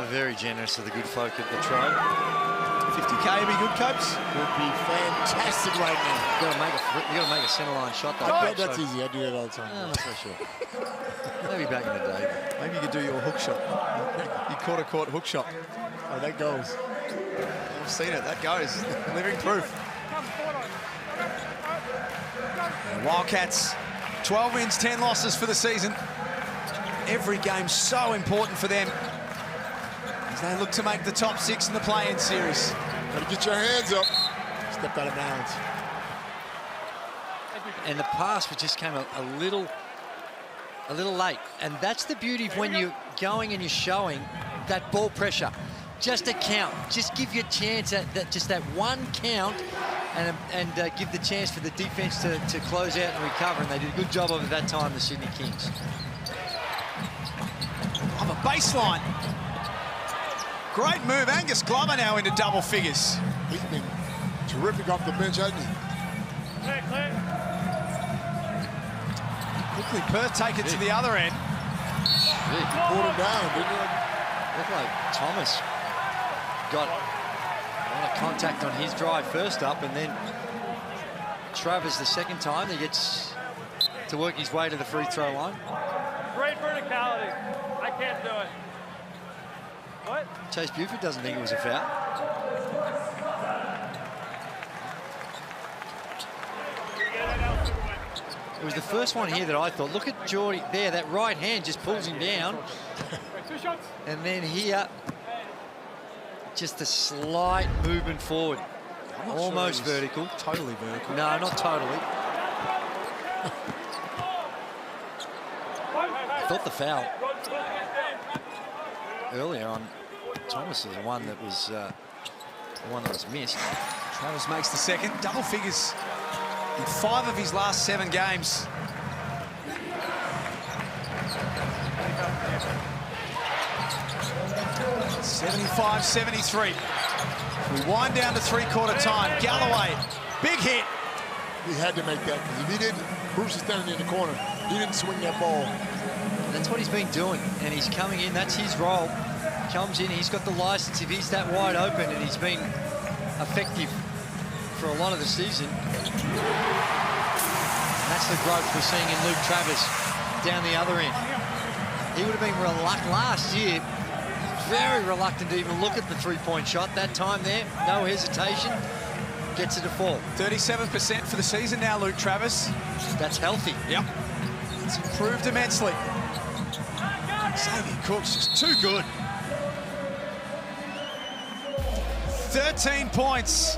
Very generous of the good folk at Latrobe. 50K would be good, Copes. Would be fantastic right now. You got to make a centre line shot. That's easy. I do that all the time. I'm not so sure. Maybe back in the day. Maybe you could do your hook shot. Your quarter-court hook shot. Oh, that goes. I've seen it. That goes. Living proof. The Wildcats, 12 wins, 10 losses for the season. Every game so important for them as they look to make the top 6 in the play-in series. Gotta get your hands up. Stepped out of bounds. And the pass just came a little late. And that's the beauty of when you're going and you're showing that ball pressure. Just a count. Just give you a chance at just that one count and give the chance for the defense to close out and recover. And they did a good job of it that time, the Sydney Kings. On the baseline. Great move. Angus Glover now into double figures. He's been terrific off the bench, hasn't he? Quickly, Perth take it to the other end. Pulled him down, didn't he? Looked like Thomas got a lot of contact on his drive first up, and then Travers the second time. He gets to work his way to the free throw line. Great verticality. I can't do it. What? Chase Buford doesn't think it was a foul. It was the first one here that I thought, look at Geordie there, that right hand just pulls him down. And then here, just a slight movement forward. Almost sure vertical. Totally vertical. No, not totally. I thought the foul earlier on Thomas is the one that was missed. Travis makes the second. Double figures in 5 of his last 7 games. $75-73. We wind down to 3/4 time. Galloway, big hit. He had to make that, because if he didn't, Bruce is standing in the corner. He didn't swing that ball. That's what he's been doing, and he's coming in. That's his role. Comes in, he's got the license. If he's that wide open, and he's been effective for a lot of the season. And that's the growth we're seeing in Luke Travis down the other end. He would have been reluctant last year, very reluctant to even look at the three-point shot. That time there, no hesitation, gets it to fall. 37% for the season now, Luke Travis. That's healthy. Yep. It's improved immensely. Xavier Cook's just too good. 13 points.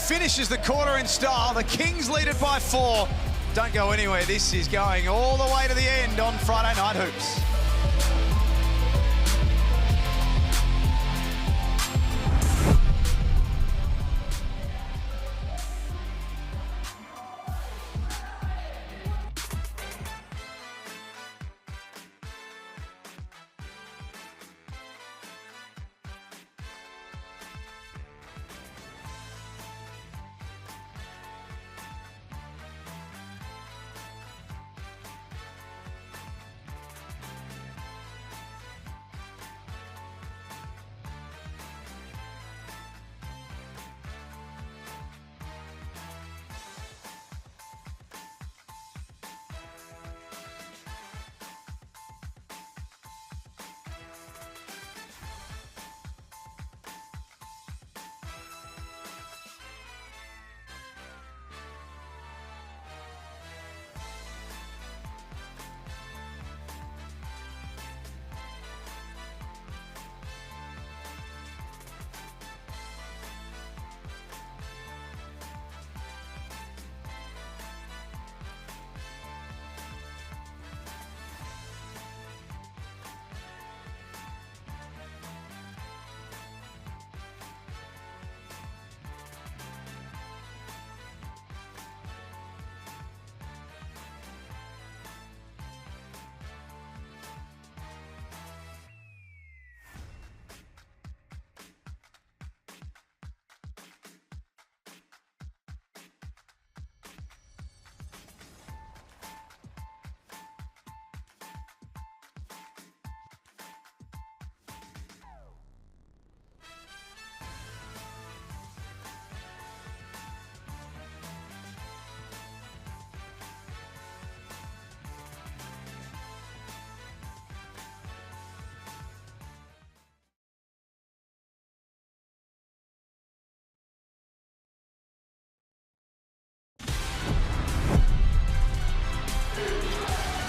Finishes the quarter in style. The Kings lead it by 4. Don't go anywhere. This is going all the way to the end on Friday Night Hoops.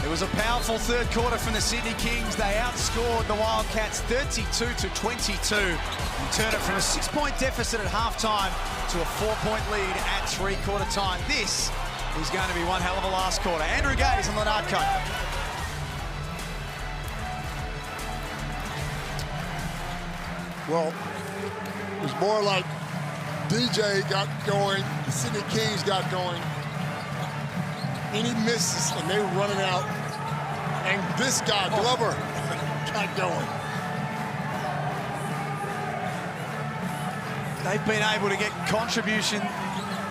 It was a powerful third quarter from the Sydney Kings. They outscored the Wildcats 32-22 and turned it from a 6-point deficit at halftime to a 4-point lead at 3/4 time. This is going to be one hell of a last quarter. Andrew Gaze and Leonard Cope. Well, it was more like DJ got going, the Sydney Kings got going. Any misses, and they were running out. And this guy, Glover, got going. They've been able to get contribution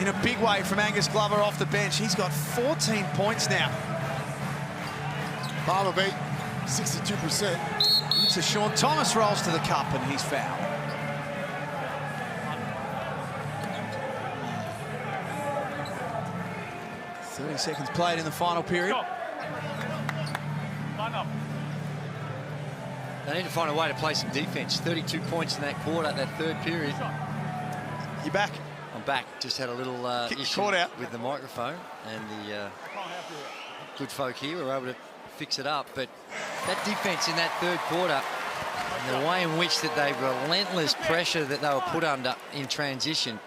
in a big way from Angus Glover off the bench. He's got 14 points now. 5 of 8, 62%. So Sean Thomas rolls to the cup and he's fouled. Seconds played in the final period. They need to find a way to play some defense. 32 points in that quarter, that third period. You're back. I'm back. Just had a little issue caught out with the microphone, and the good folk here were able to fix it up. But that defense in that third quarter, and the way in which that they relentless pressure that they were put under in transition,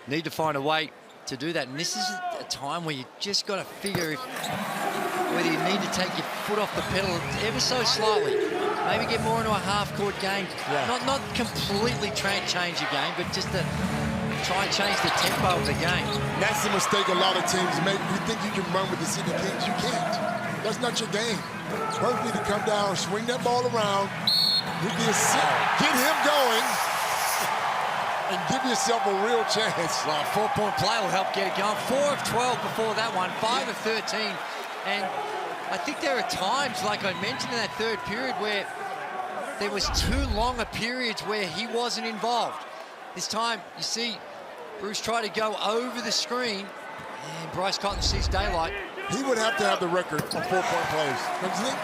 need to find a way to do that. And this is a time where you just got to figure whether you need to take your foot off the pedal ever so slightly. Maybe get more into a half-court game. Yeah. Not completely change your game, but just to try and change the tempo of the game. That's the mistake a lot of teams make. You think you can run with the City Kings. You can't. That's not your game. Perth need to come down, swing that ball around, get him going, and give yourself a real chance. Well, a 4-point play will help get it going. 4 of 12 before that one, 5 of 13. And I think there are times, like I mentioned in that third period, where there was too long a periods where he wasn't involved. This time, you see Bruce try to go over the screen, and Bryce Cotton sees daylight. He would have to have the record of 4-point plays, don't you think?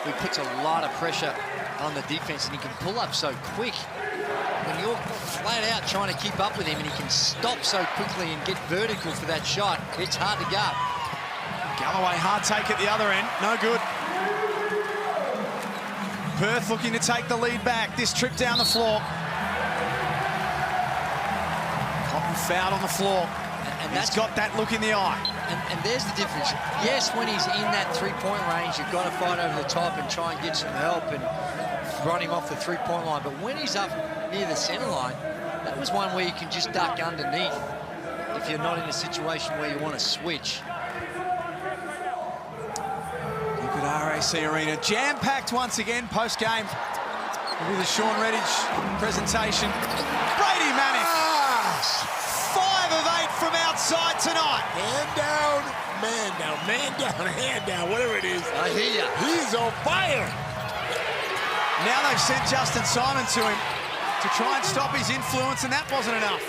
He puts a lot of pressure on the defense, and he can pull up so quick. When you're flat out trying to keep up with him, and he can stop so quickly and get vertical for that shot, it's hard to guard. Galloway, hard take at the other end. No good. Perth looking to take the lead back. This trip down the floor. Cotton fouled on the floor. And he's got that look in the eye. And there's the difference. Yes, when he's in that three-point range, you've got to fight over the top and try and get some help and run him off the three-point line. But when he's up near the center line, that was one where you can just duck underneath if you're not in a situation where you want to switch. Look at RAC Arena. Jam-packed once again post-game with the Sean Redditch presentation. Brady Manick. 5 of 8 from outside tonight. Man down, hand down, whatever it is. I hear you. He's on fire. Now they've sent Justin Simon to him to try and stop his influence, and that wasn't enough.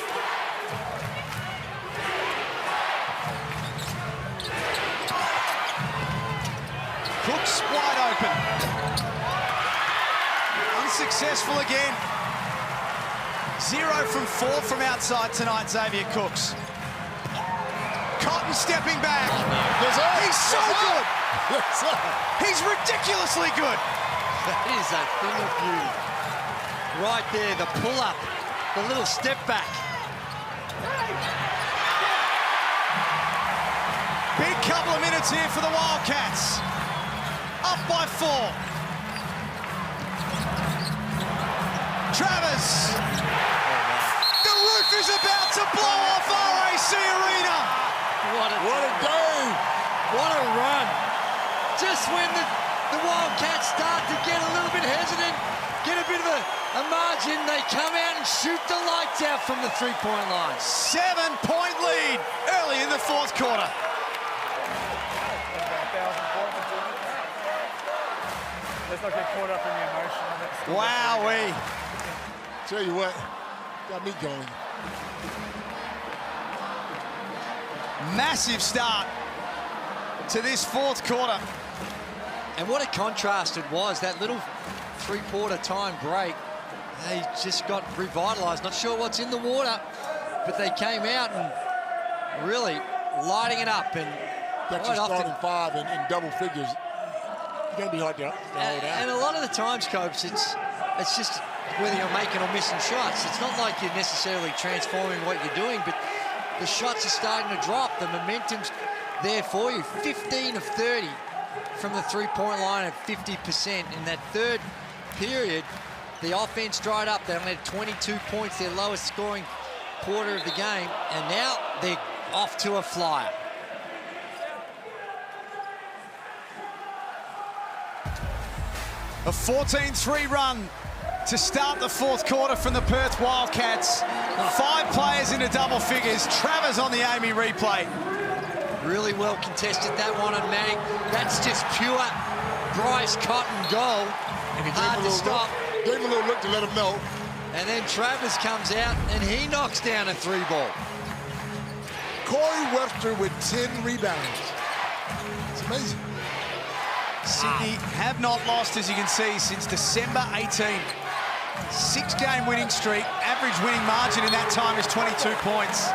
Cooks wide open. Unsuccessful again. 0 from 4 from outside tonight, Xavier Cooks. Cotton stepping back. He's so good. He's ridiculously good. That is a thing of beauty. Right there, the pull-up, the little step back. Big couple of minutes here for the Wildcats. Up by 4. Travers. The roof is about to blow off RAC Arena. What a game. What a run. Just when the Wildcats start to get a little bit hesitant, get a bit of a margin, they come out and shoot the lights out from the three-point line. 7-point lead early in the fourth quarter. Let's not get caught up in the emotion of it. Wowee. Tell you what, got me going. Massive start to this fourth quarter. And what a contrast it was, that little three-quarter time break. They just got revitalized. Not sure what's in the water, but they came out and really lighting it up. And got you starting 5 in double figures. It's going to be hard to hold out. And a lot of the times, Copes, it's just whether you're making or missing shots. It's not like you're necessarily transforming what you're doing, but the shots are starting to drop. The momentum's there for you. 15 of 30 from the three-point line at 50%. In that third period, the offense dried up. They only had 22 points, their lowest scoring quarter of the game, and now they're off to a flyer. A 14-3 run to start the fourth quarter from the Perth Wildcats. 5 players into double figures. Travers on the Amy replay. Really well contested, that one on Manick. That's just pure Bryce Cotton goal. And he hard to stop. Gave him a little look to let him know. And then Travers comes out and he knocks down a 3-ball. Corey Webster with 10 rebounds. It's amazing. Sydney have not lost, as you can see, since December 18. 6-game winning streak. Average winning margin in that time is 22 points.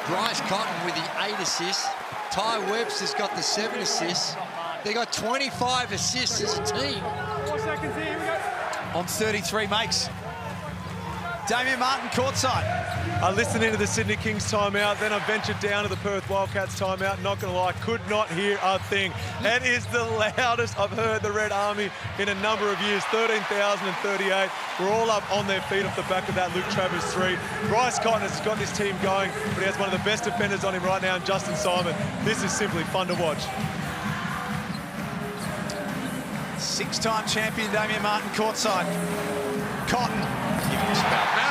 Bryce Cotton with the 8 assists. Ty Webster's got the 7 assists. They got 25 assists as a team. 4 seconds here, here we go. On 33 makes. Damian Martin courtside. I listened into the Sydney Kings timeout, then I ventured down to the Perth Wildcats timeout. Not going to lie, could not hear a thing. It is the loudest I've heard the Red Army in a number of years. 13,038. We're all up on their feet off the back of that Luke Travers 3. Bryce Cotton has got this team going, but he has one of the best defenders on him right now, Justin Simon. This is simply fun to watch. 6-time champion Damian Martin courtside. Cotton giving us back now.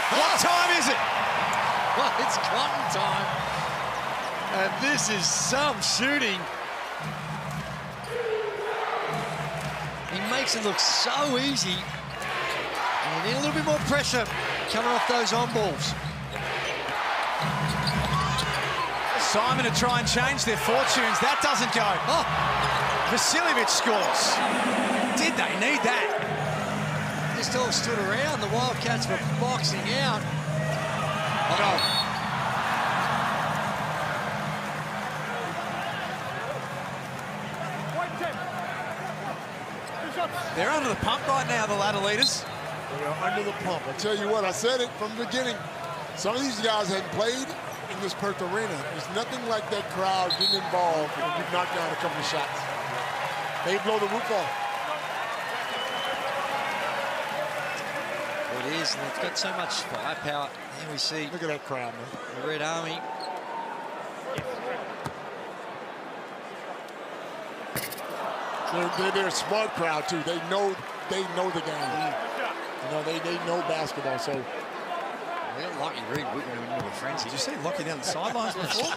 What time is it? Well, it's Cotton time. And this is some shooting. He makes it look so easy. And you need a little bit more pressure coming off those on balls. Simon to try and change their fortunes. That doesn't go. Oh, Vasiljevic scores. Did they need that? Just all stood around. The Wildcats were boxing out. They're under the pump right now, the ladder leaders. They are under the pump. I tell you what, I said it from the beginning. Some of these guys hadn't played in this Perth arena. There's nothing like that crowd getting involved when you knock down a couple of shots. They blow the roof off. It is, and it's got so much firepower. Here we see. Look at that crowd, man. The Red Army. They're a smart crowd too. They know the game. You know, they know basketball. So Well, Lockie Reed whipping him into a frenzy. Did you see Lockie down the sidelines before?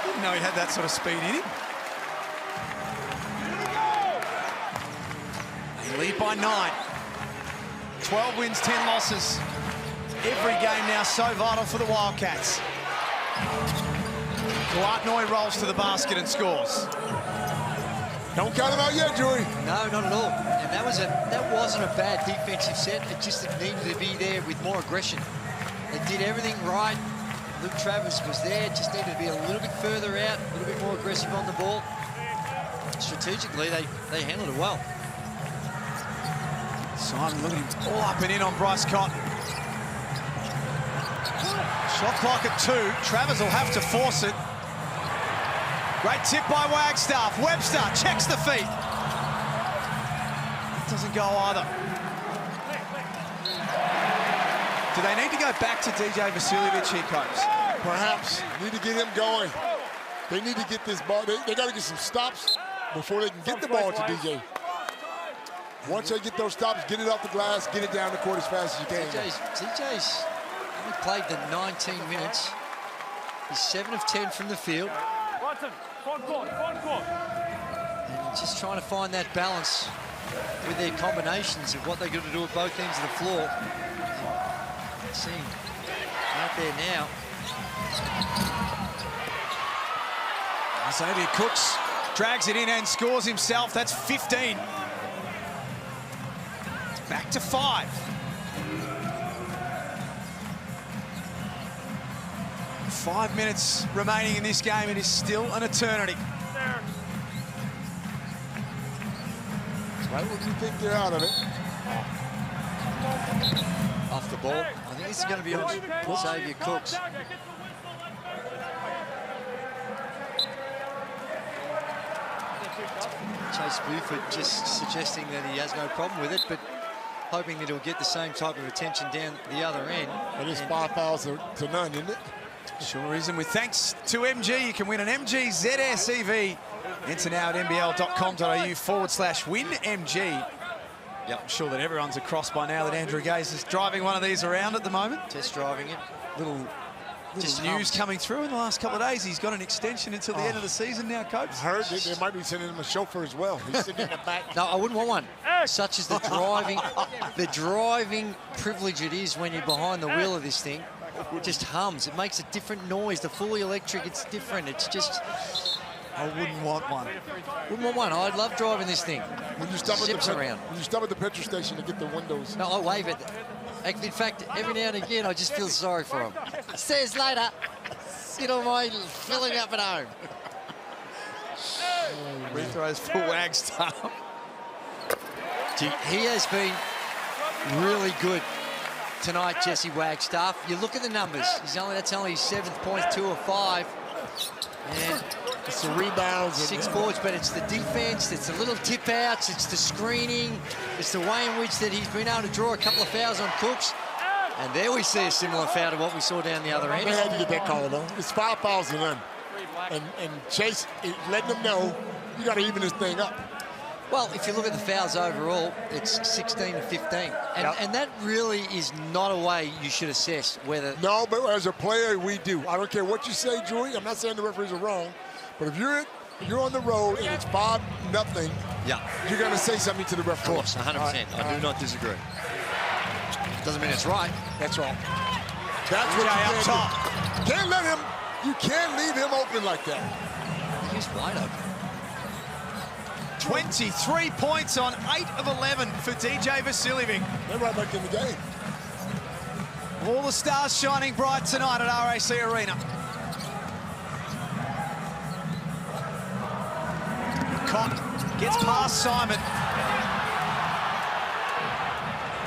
Didn't know he had that sort of speed in him. They lead by 9. 12 wins, 10 losses. Every game now so vital for the Wildcats. Gluatnoy rolls to the basket and scores. Don't count it out yet, Joey. No, not at all. And that wasn't a bad defensive set. It just needed to be there with more aggression. They did everything right. Luke Travers was there. Just needed to be a little bit further out, a little bit more aggressive on the ball. Strategically, they handled it well. Simon, look at him all up and in on Bryce Cotton. Shot clock at 2. Travers will have to force it. Great tip by Wagstaff. Webster checks the feet. Doesn't go either. Do they need to go back to DJ Vasiljevic here, Copes? Perhaps. Need to get him going. They need to get this ball. They got to get some stops before they can get the ball to DJ. Once they get those stops, get it off the glass, get it down the court as fast as you can. TJ's only played the 19 minutes. He's 7 of 10 from the field. And just trying to find that balance with their combinations of what they're going to do at both ends of the floor. Seeing out there now. Xavier Cooks drags it in and scores himself. That's 15. Back to 5. 5 minutes remaining in this game. It is still an eternity. Right, what do you think they're out of it? Off the ball. I think this is going to be on Xavier Cooks. Chase Buford just suggesting that he has no problem with it, but hoping that he'll get the same type of attention down the other end. It is 5 fouls to none, isn't it? Sure is, and with thanks to MG, you can win an MG ZS EV. Enter now at nbl.com.au/winmg. Yep, I'm sure that everyone's across by now that Andrew Gaze is driving one of these around at the moment. Test driving it. Little news coming through in the last couple of days. He's got an extension until the end of the season now, Copes. I heard that they might be sending him a chauffeur as well. He's sitting in the back. No, I wouldn't want one. Such as the driving privilege it is when you're behind the wheel of this thing. It just hums. It makes a different noise. The fully electric, it's different. It's just, I wouldn't want one. Wouldn't want one. I'd love driving this thing. When you stop Zips around. When you stop at the petrol station to get the windows. No, I wave at them. In fact, every now and again, I just feel sorry for them. Says later, sit on my filling up at home. Free throws for Wagstaff. He has been really good tonight, Jesse Wagstaff. You look at the numbers. That's only his 7th point, 2 of 5. And it's the rebounds. 6 boards, but it's the defense, it's the little tip outs, it's the screening, it's the way in which that he's been able to draw a couple of fouls on Cooks. And there we see a similar foul to what we saw down the other end. They had to get that call, though. It's 5 fouls to none. And Chase letting them know you got to even this thing up. Well, if you look at the fouls overall, it's 16 to 15. And that really is not a way you should assess whether... No, but as a player, we do. I don't care what you say, Joey. I'm not saying the referees are wrong. But if you're on the road and it's 5-0, you're going to say something to the referee. Of course, 100%. I do not disagree. Doesn't mean it's right. That's right. That's what you can't do. Can't let him... You can't leave him open like that. He's wide open. 23 points on 8 of 11 for DJ Vasiljevic. They're right back in the game. All the stars shining bright tonight at RAC Arena. Cott gets past Simon.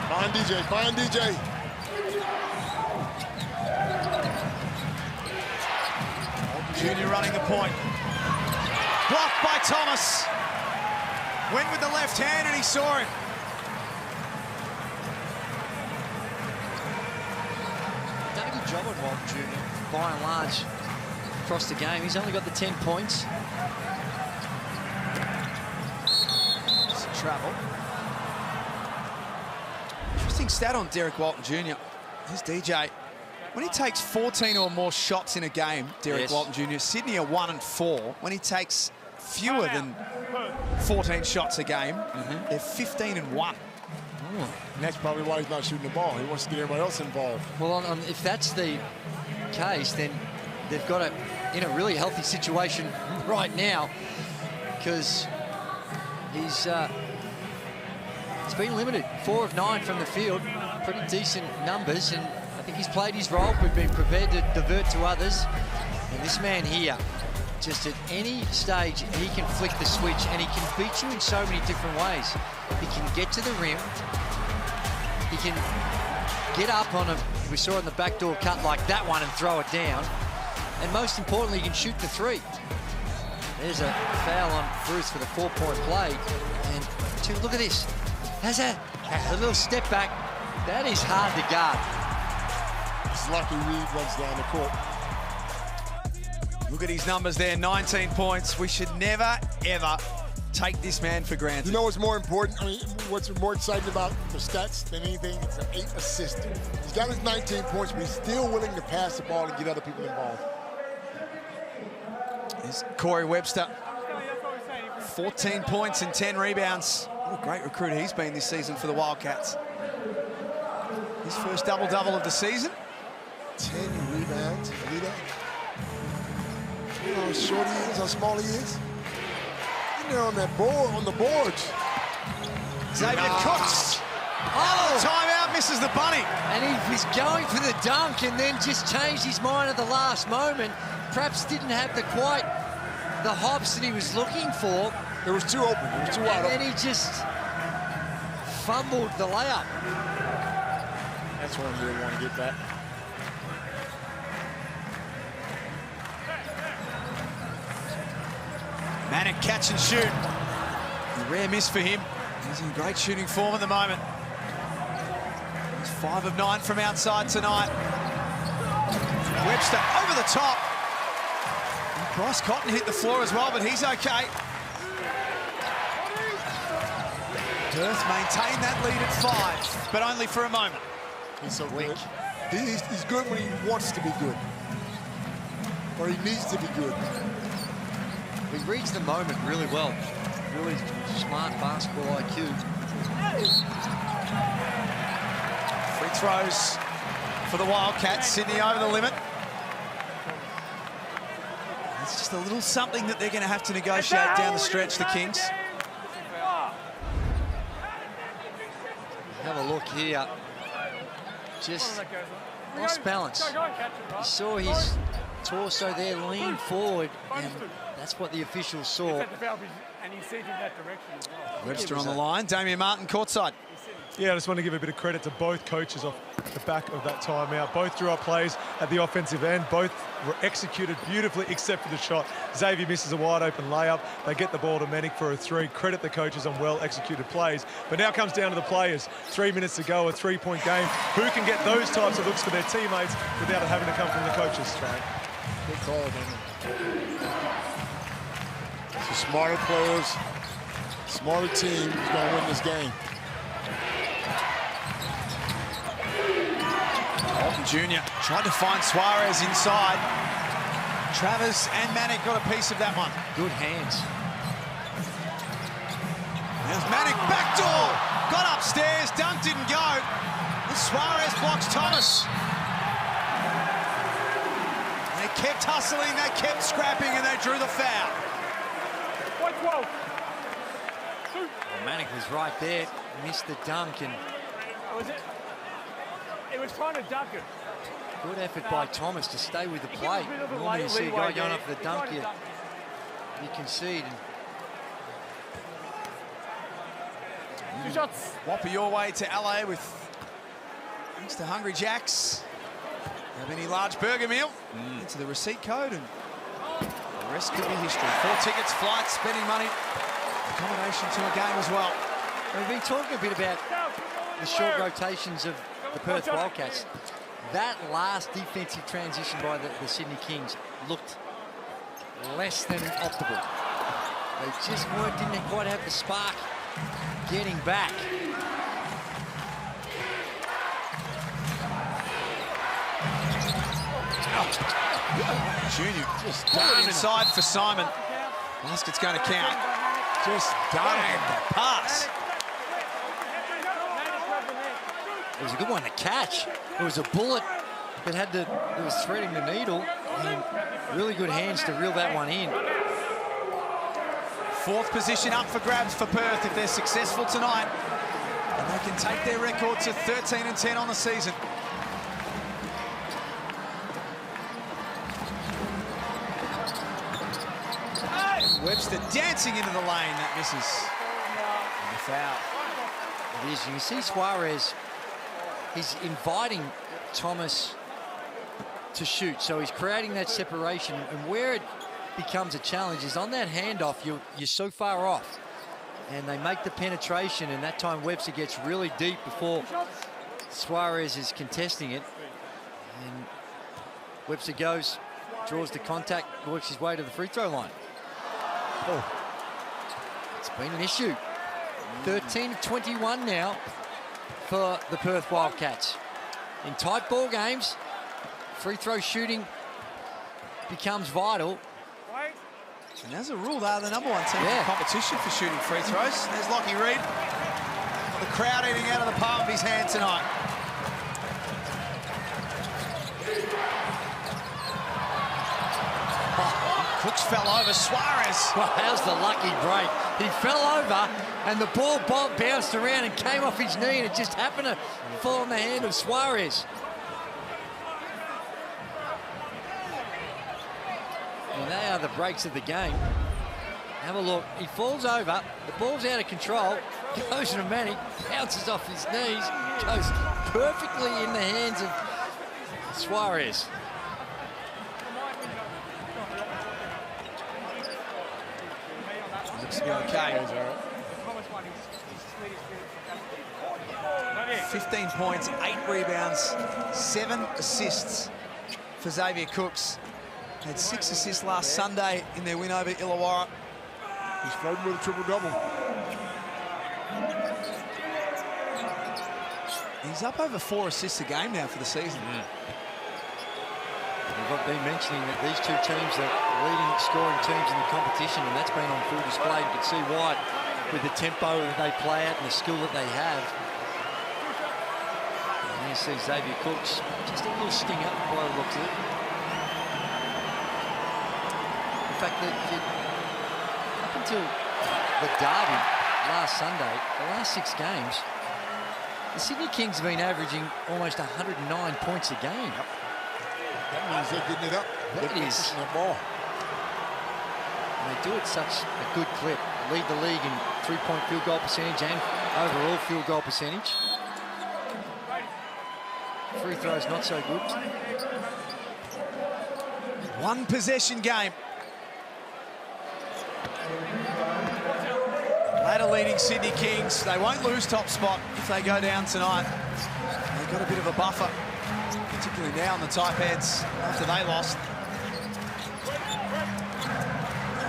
Fine DJ, fine DJ. Junior running the point. Blocked by Thomas. Went with the left hand and he saw him. Done a good job on Walton Junior, by and large, across the game. He's only got the 10 points. Some travel. Interesting stat on Derek Walton Jr. Here's DJ. When he takes 14 or more shots in a game, Derek Walton Jr., Sydney are 1 and 4. When he takes fewer than 14 shots a game, they're 15 and 1. And that's probably why he's not shooting the ball. He wants to get everybody else involved. Well, if that's the case, then they've got it in a really healthy situation right now, because he's been limited. 4 of 9 from the field, pretty decent numbers, and I think he's played his role. We've been prepared to divert to others. And this man here, just at any stage, he can flick the switch and he can beat you in so many different ways. He can get to the rim. He can get up on we saw it in the backdoor cut like that one and throw it down. And most importantly, he can shoot the 3. There's a foul on Bruce for the 4-point play. And look at this. Has a little step back. That is hard to guard. It's lucky Reed runs down the court. Look at his numbers there, 19 points. We should never, ever take this man for granted. You know what's more important? I mean, what's more exciting about the stats than anything? It's an 8 assists. He's got his 19 points, but he's still willing to pass the ball and get other people involved. There's Corey Webster. 14 points and 10 rebounds. What a great recruit he's been this season for the Wildcats. His first double-double of the season. 10 rebounds, leader. You know how short he is, how small he is. In there on that board, on the boards. Xavier Cooks. Oh, timeout, misses the bunny. And he was going for the dunk and then just changed his mind at the last moment. Perhaps didn't have quite the hops that he was looking for. It was too open, it was too wide open. And then he just fumbled the layup. That's one you really want to get back. Manic catch and shoot. A rare miss for him. He's in great shooting form at the moment. He's 5 of 9 from outside tonight. Webster over the top. And Bryce Cotton hit the floor as well, but he's okay. Perth maintained that lead at 5, but only for a moment. He's so weak. He's good when he wants to be good. Or he needs to be good. He reads the moment really well. Really smart basketball IQ. Free throws for the Wildcats. Sydney over the limit. It's just Just a little something that they're going to have to negotiate down the stretch, the Kings. Have a look here. Just lost balance. You saw his torso there lean forward, and that's what the officials saw. And he sent in that direction as well. Webster on the line. Damian Martin courtside. Yeah, I just want to give a bit of credit to both coaches off the back of that timeout. Both drew up plays at the offensive end. Both were executed beautifully, except for the shot. Xavier misses a wide-open layup. They get the ball to Manic for a three. Credit the coaches on well-executed plays. But now comes down to the players. 3 minutes to go, a three-point game. Who can get those types of looks for their teammates without it having to come from the coaches, Trey? Good call, man. The smarter players, smarter team is going to win this game. Alton Jr. tried to find Suarez inside. Travers and Manic got a piece of that one. Good hands. There's Manic, backdoor, got upstairs, dunk didn't go. And Suarez blocks Thomas. They kept hustling, they kept scrapping, and they drew the foul. Well, Manic was right there, missed the dunk, and It was trying to dunk it. good effort by Thomas to stay with the play. Normally you see a guy going up for the dunk, you concede. Two shots. Whopper your way to LA with thanks to Hungry Jacks. Have any large burger meal into the receipt code, and the rest could be history. 4 tickets, flights, spending money, accommodation to a game as well. We've been talking a bit about the short rotations of the Perth Wildcats. That last defensive transition by the Sydney Kings looked less than optimal. They just didn't quite have the spark getting back. Junior just done inside for Simon. Basket's going to count. Just done the pass. It was a good one to catch. It was a bullet that it was threading the needle, and really good hands to reel that one in. 4th position up for grabs for Perth if they're successful tonight. And they can take their record to 13-10 on the season. Webster dancing into the lane, that misses. And the foul. It is. You can see Suarez, he's inviting Thomas to shoot, so he's creating that separation, and where it becomes a challenge is on that handoff, you're so far off, and they make the penetration, and that time Webster gets really deep before Suarez is contesting it, and Webster goes, draws the contact, works his way to the free throw line. Oh, it's been an issue. 13-21 now for the Perth Wildcats. In tight ball games, free throw shooting becomes vital. And as a rule, they're the #1 team in competition for shooting free throws. There's Lockie Reed. The crowd eating out of the palm of his hand tonight. Cooks fell over. Suarez. Well, how's the lucky break? He fell over and the ball bounced around and came off his knee, and it just happened to fall in the hand of Suarez. And they are the breaks of the game. Have a look. He falls over. The ball's out of control. Goes to Manic. Bounces off his knees. Goes perfectly in the hands of Suarez. Looks to be okay. 15 points, 8 rebounds, 7 assists for Xavier Cooks. Had 6 assists last Sunday in their win over Illawarra. He's flirting with a triple-double. He's up over 4 assists a game now for the season. We've been mentioning that these two teams are leading scoring teams in the competition, and that's been on full display. You can see why, with the tempo that they play at and the skill that they have. And you see Xavier Cooks, just a little sting up by the looks of it. fact that up until the derby last Sunday, the last 6 games, the Sydney Kings have been averaging almost 109 points a game. That means they're getting it up. That is. The ball. And they do it such a good clip. Lead the league in 3-point field goal percentage and overall field goal percentage. Free throws not so good. One possession game. Ladder leading Sydney Kings. They won't lose top spot if they go down tonight. They've got a bit of a buffer, particularly now on the tight heads after they lost.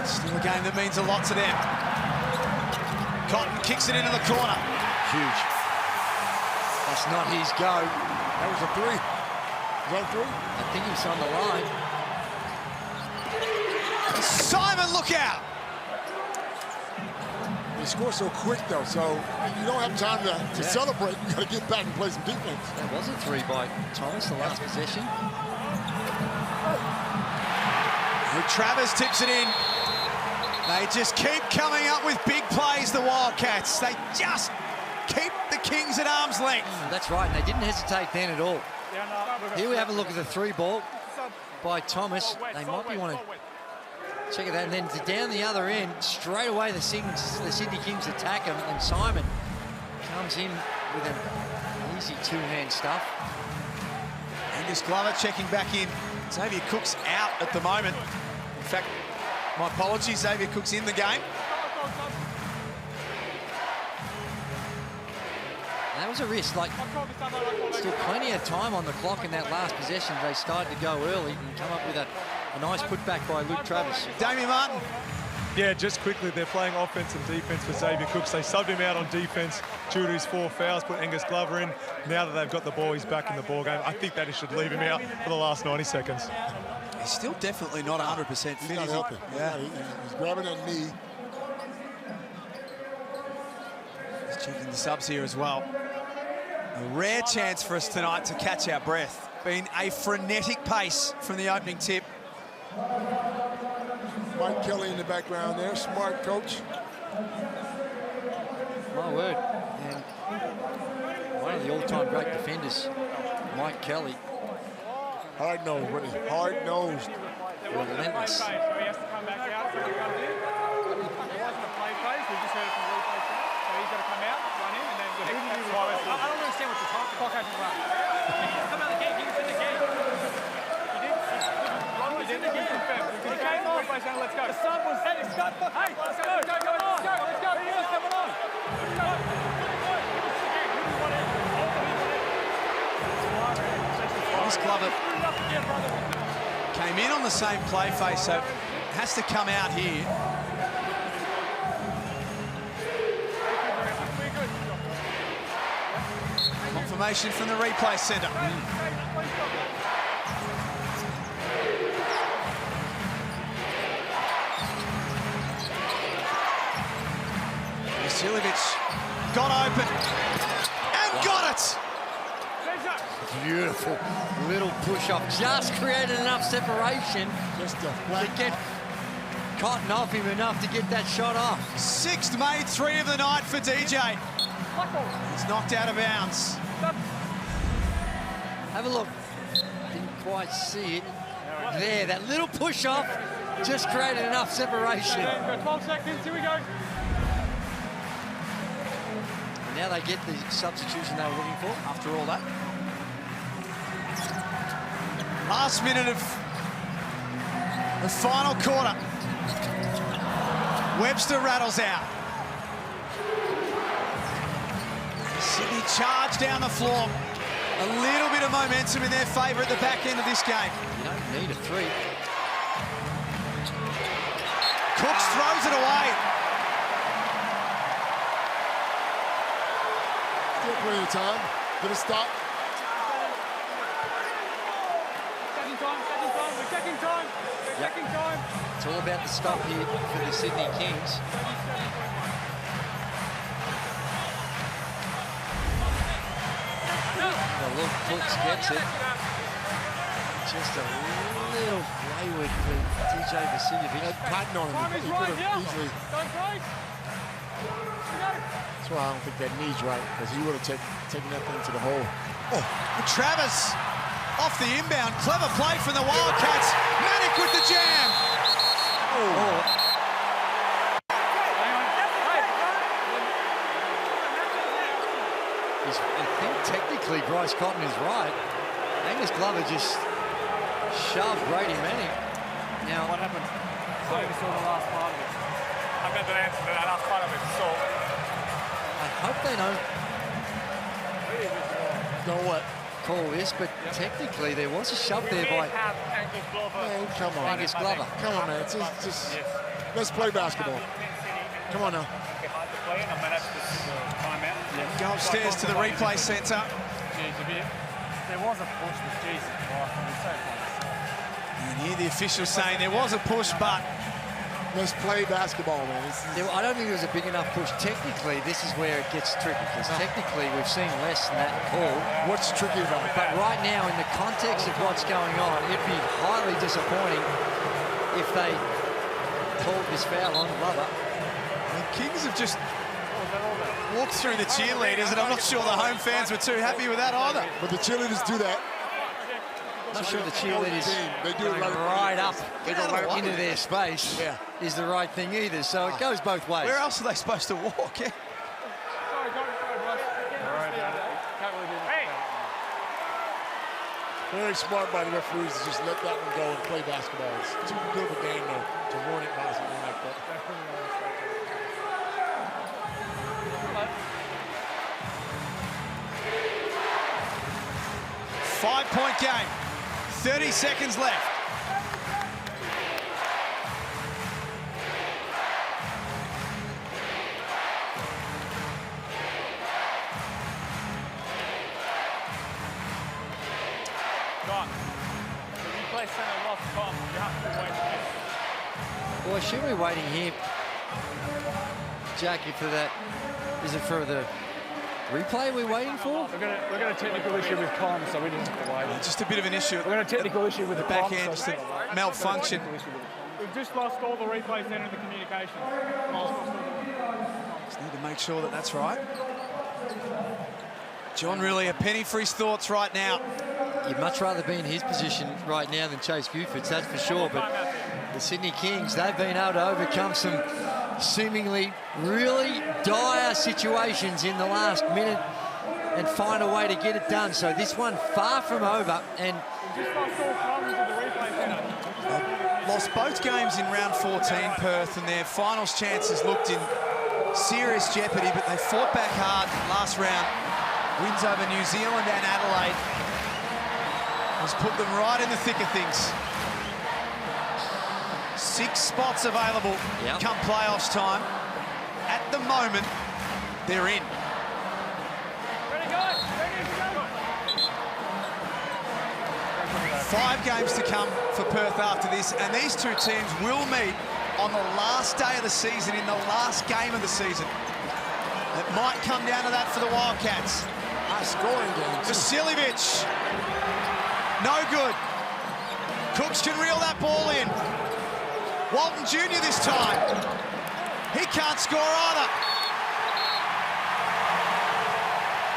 Still a game that means a lot to them. Cotton kicks it into the corner. Huge. That's not his go. That was a 3. Was that 3? I think he was on the line. Simon, look out! They score so quick, though, so you don't have time to celebrate. You got to get back and play some defense. That was a 3 by Thomas, the last possession. Travers tips it in. They just keep coming up with big plays, the Wildcats. They just keep the Kings at arm's length. That's right, and they didn't hesitate then at all. Here we have a look at the 3 ball by Thomas. They might be wanting to check it out, and then down the other end, straight away the Sydney Kings attack him, and Simon comes in with an easy 2-hand stuff. Angus Glover checking back in. Xavier Cook's out at the moment. In fact, my apologies, Xavier Cook's in the game. And that was a risk, like, still plenty of time on the clock in that last possession. They started to go early and come up with a nice putback by Luke Travis. Damien Martin. Yeah, just quickly, they're playing offense and defense for Xavier Cooks. They subbed him out on defense due to his 4 fouls, put Angus Glover in. Now that they've got the ball, he's back in the ball game. I think that should leave him out for the last 90 seconds. He's still definitely not 100% fit. He's not helping. Yeah, he's grabbing that knee. He's checking the subs here as well. A rare chance for us tonight to catch our breath. Been a frenetic pace from the opening tip. Mike Kelly in the background there, smart coach. My word. And one of the all-time great defenders, Mike Kelly. Hard-nosed, Brittany. Hard-nosed. Relentless. I don't understand what you're talking about. Come out of the game. He was in the game. He was in the game. He came off. Let's go. The sun was. Hey, Scott. Hey, let's go. Let's go. Let's go. What's coming on? Let's go. Angus Glover came in on the same play face, so has to come out here. Confirmation from the replay centre. Vasiljevic got open and got it. Beautiful little push-off. Just created enough separation to get Cotton off him enough to get that shot off. 6th made 3 of the night for DJ. He's knocked out of bounds. Have a look. Didn't quite see it. There, that little push-off just created enough separation. 12 seconds, here we go. And now they get the substitution they were looking for after all that. Last minute of the final quarter. Webster rattles out. Sydney charge down the floor. A little bit of momentum in their favour at the back end of this game. You don't need a 3. Cooks throws it away. Still plenty of time. Gonna stop. Checking time. Checking time. It's all about the stop here for the Sydney Kings. Well, look, Cooks gets it. Just a little wayward for TJ Vasiljevic. Cotton on him. He could have easily. That's why I don't think that knee's right, because he would have taken that thing to the hole. Oh, Travis off the inbound. Clever play from the Wildcats. Manic with the jam. Oh. I think technically Bryce Cotton is right. Angus Glover just shoved Brady Manning. Now, what happened? I only saw the last part of it. I meant the answer to that last part of it. So I hope they don't what? Call this, but technically there was a shove there by Angus Glover. Man, come on. Angus Glover. Come on, man. Just let's play basketball. Come on now. Go upstairs to the replay centre. There was a push with Jesus Christ. It was so close. And here the official saying there was a push, but let's play basketball, man. I don't think it was a big enough push. Technically, this is where it gets tricky, because technically we've seen less than that call. What's tricky about it? But right now, in the context of what's going on, it'd be highly disappointing if they called this foul on Glover. The Kings have just walked through the cheerleaders, and I'm not sure the home fans were too happy with that either. But the cheerleaders do that. Not sure the cheerleaders they do going right up into their space is the right thing either. So it goes both ways. Where else are they supposed to walk? Yeah. Very smart by the referees to just let that one go and play basketball. It's too good of a game though to ruin it by something like that. 5-point game. 30 seconds left. Well, should we be waiting here, Jackie, for that? Is it for the replay we're waiting for? We're going to technical issue with comms, so we didn't have to wait. Just a bit of an issue. We're going to technical issue with the back comms, end, so just a malfunction. We've just lost all the replay center and the communications. Just need to make sure that that's right. John, really a penny for his thoughts right now. You'd much rather be in his position right now than Chase Buford's, that's for sure. But the Sydney Kings, they've been able to overcome some seemingly really dire situations in the last minute and find a way to get it done. So this one far from over, and lost both games in round 14, Perth, and their finals chances looked in serious jeopardy, but they fought back hard last round. Wins over New Zealand and Adelaide has put them right in the thick of things. 6 spots available come playoffs time. At the moment, they're in. Ready, guys? Ready to go. 5 games to come for Perth after this, and these two teams will meet on the last day of the season, in the last game of the season. It might come down to that for the Wildcats. High scoring game. Vasiljevic, no good. Cooks can reel that ball in. Walton Jr. this time. He can't score either.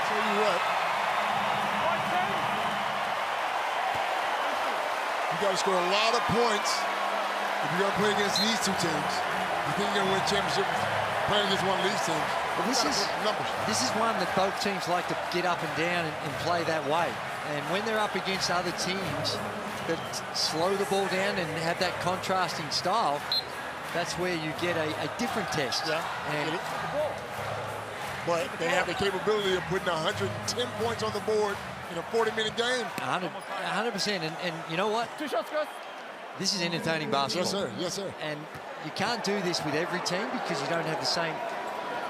Tell you what. You got to score a lot of points if you're going to play against these two teams. You think you're going to win a championship playing against one of these teams. Well, this is one that both teams like to get up and down and play that way. And when they're up against other teams that slow the ball down and have that contrasting style, that's where you get a different test. Yeah. And but they have the capability of putting 110 points on the board in a 40-minute game. 100%. And you know what? 2 shots, guys. This is entertaining basketball. Yes, sir. Yes, sir. And you can't do this with every team because you don't have the same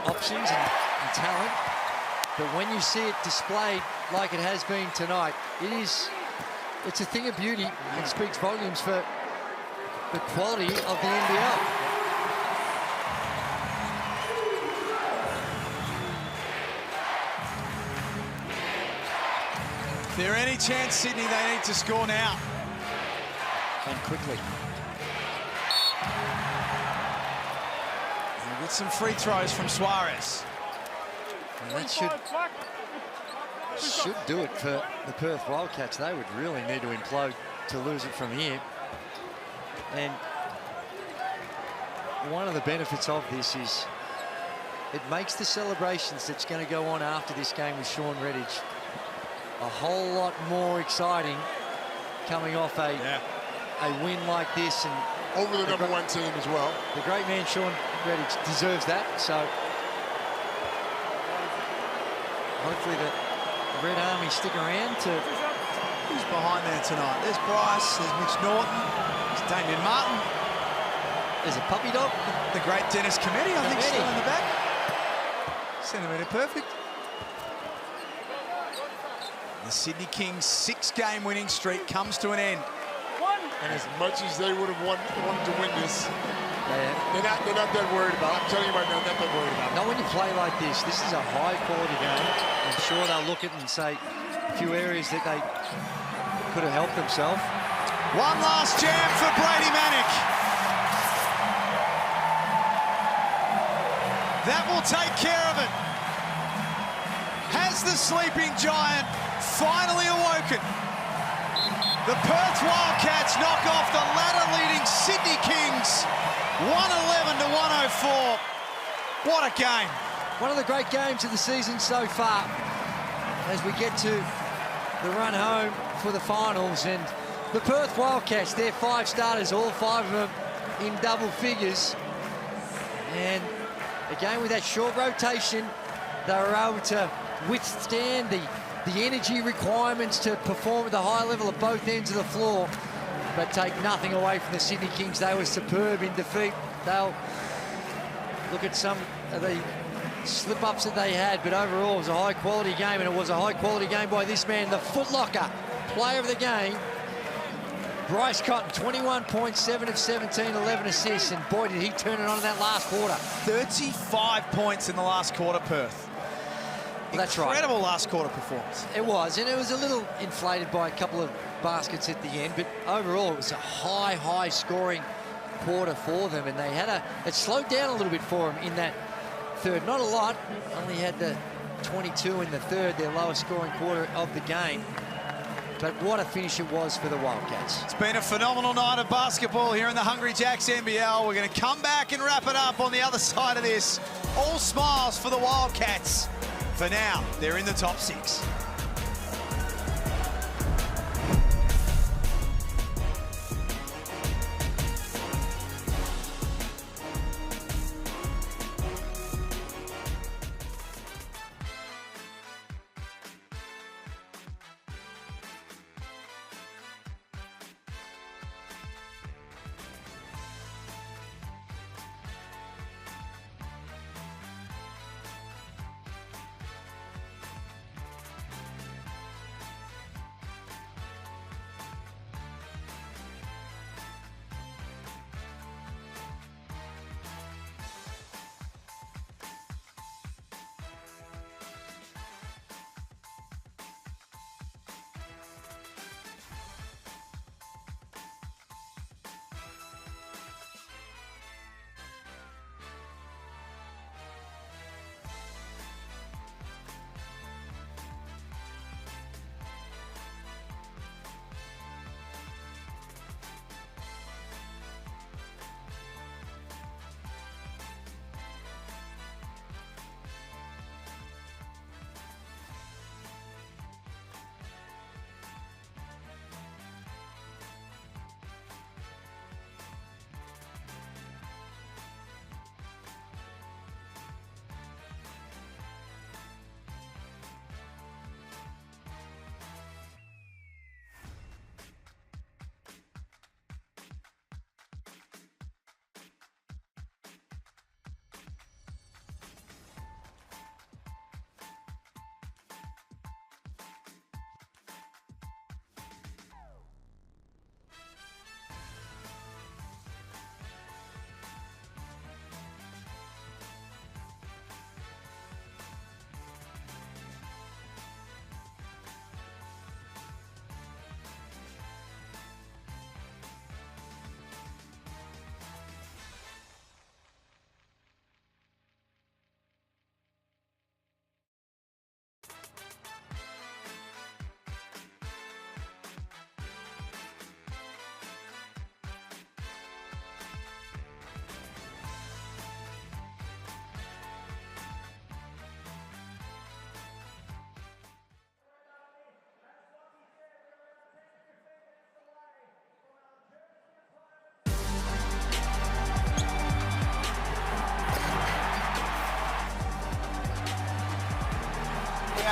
options and talent. But when you see it displayed like it has been tonight, it's a thing of beauty and speaks volumes for the quality of the NBL. If there any chance, Sydney, they need to score now. and quickly. We'll get some free throws from Suarez. And that should do it for the Perth Wildcats. They would really need to implode to lose it from here. And one of the benefits of this is it makes the celebrations that's going to go on after this game with Sean Redditch a whole lot more exciting, coming off a win like this. And over the number one team as well. The great man Sean Redditch deserves that. So hopefully the Red Army stick around to... Who's behind there tonight? There's Bryce, there's Mitch Norton, there's Damien Martin. There's a puppy dog. The great Dennis Cometti, I think, still in the back. Centimetre perfect. The Sydney Kings' 6-game winning streak comes to an end. And as much as they would have wanted to win this, they're not that worried about it. I'm telling you right now, they're not that worried about it. Not when you play like this. This is a high-quality game. I'm sure they'll look at it and say a few areas that they could have helped themselves. One last jam for Brady Manick. That will take care of it. Has the sleeping giant finally awoken? The Perth Wildcats knock off the ladder-leading Sydney Kings, 111 to 104. What a game. One of the great games of the season so far as we get to the run home for the finals. And the Perth Wildcats, their 5 starters, all 5 of them in double figures. And again, with that short rotation, they were able to withstand the energy requirements to perform at the high level at both ends of the floor, but take nothing away from the Sydney Kings. They were superb in defeat. They'll look at some of the slip-ups that they had, but overall it was a high-quality game, and it was a high-quality game by this man, the footlocker, player of the game, Bryce Cotton. 21 points, 7 of 17, 11 assists, and boy, did he turn it on in that last quarter. 35 points in the last quarter, Perth. That's right. Incredible last quarter performance. It was, and it was a little inflated by a couple of baskets at the end, but overall it was a high scoring quarter for them, and they had it slowed down a little bit for them in that third. Not a lot, only had the 22 in the third, their lowest scoring quarter of the game. But what a finish it was for the Wildcats. It's been a phenomenal night of basketball here in the Hungry Jacks NBL. We're going to come back and wrap it up on the other side of this. All smiles for the Wildcats. For now, they're in the top 6.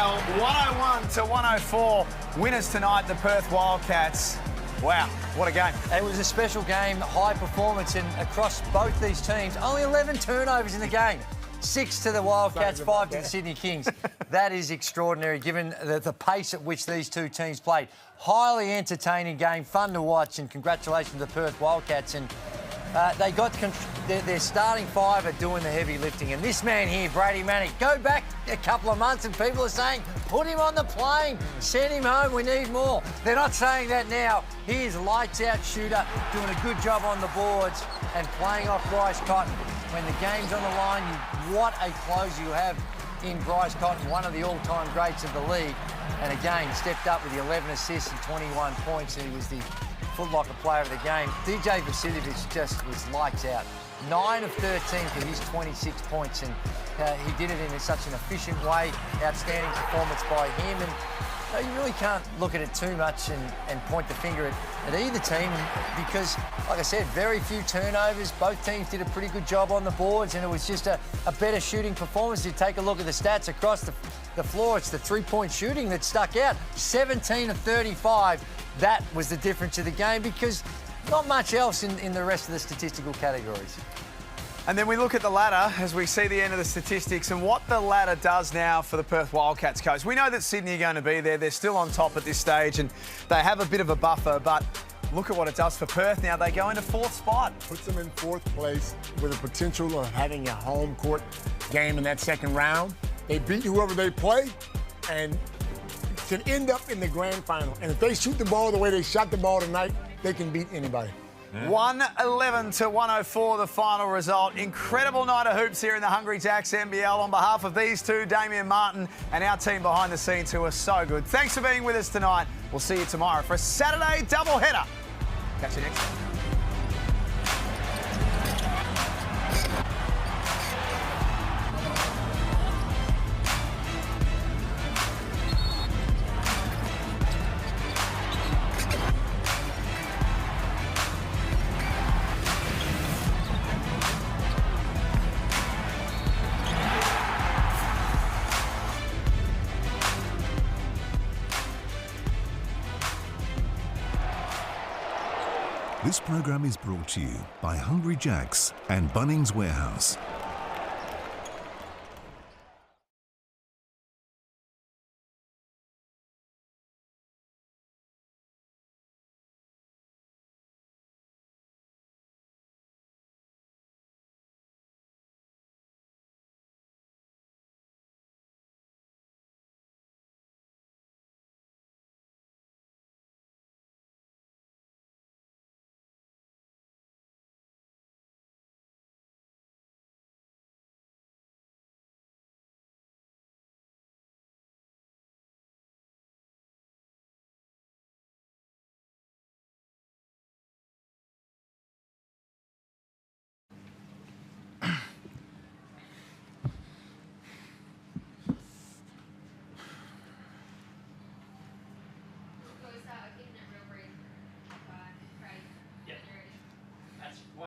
NBL 101 to 104. Winners tonight, the Perth Wildcats. Wow, what a game. It was a special game, high performance, and across both these teams, only 11 turnovers in the game. 6 to the Wildcats, 5 to the Sydney Kings. That is extraordinary, given the pace at which these two teams played. Highly entertaining game, fun to watch, and congratulations to the Perth Wildcats. And they got their starting five are doing the heavy lifting. And this man here, Brady Manick, go back a couple of months and people are saying, put him on the plane, send him home, we need more. They're not saying that now. He is lights-out shooter, doing a good job on the boards and playing off Bryce Cotton. When the game's on the line, what a closer you have in Bryce Cotton, one of the all-time greats of the league. And again, stepped up with the 11 assists and 21 points, and he was the Foot Locker player of the game. DJ Vasiljevic just was lights out. 9 of 13 for his 26 points, and he did it in such an efficient way. Outstanding performance by him, and you really can't look at it too much and point the finger at either team because, like I said, very few turnovers. Both teams did a pretty good job on the boards, and it was just a better shooting performance. You take a look at the stats across the floor, it's the three-point shooting that stuck out. 17 of 35. That was the difference of the game because not much else in the rest of the statistical categories. And then we look at the ladder as we see the end of the statistics and what the ladder does now for the Perth Wildcats, coach. We know that Sydney are going to be there. They're still on top at this stage and they have a bit of a buffer, but look at what it does for Perth now. They go into 4th spot. Puts them in 4th place with the potential of having a home court game in that second round. They beat whoever they play and can end up in the grand final. And if they shoot the ball the way they shot the ball tonight, they can beat anybody. 111 to 104, the final result. Incredible night of hoops here in the Hungry Jacks NBL. On behalf of these two, Damian Martin and our team behind the scenes who are so good. Thanks for being with us tonight. We'll see you tomorrow for a Saturday doubleheader. Catch you next time. This program is brought to you by Hungry Jacks and Bunnings Warehouse.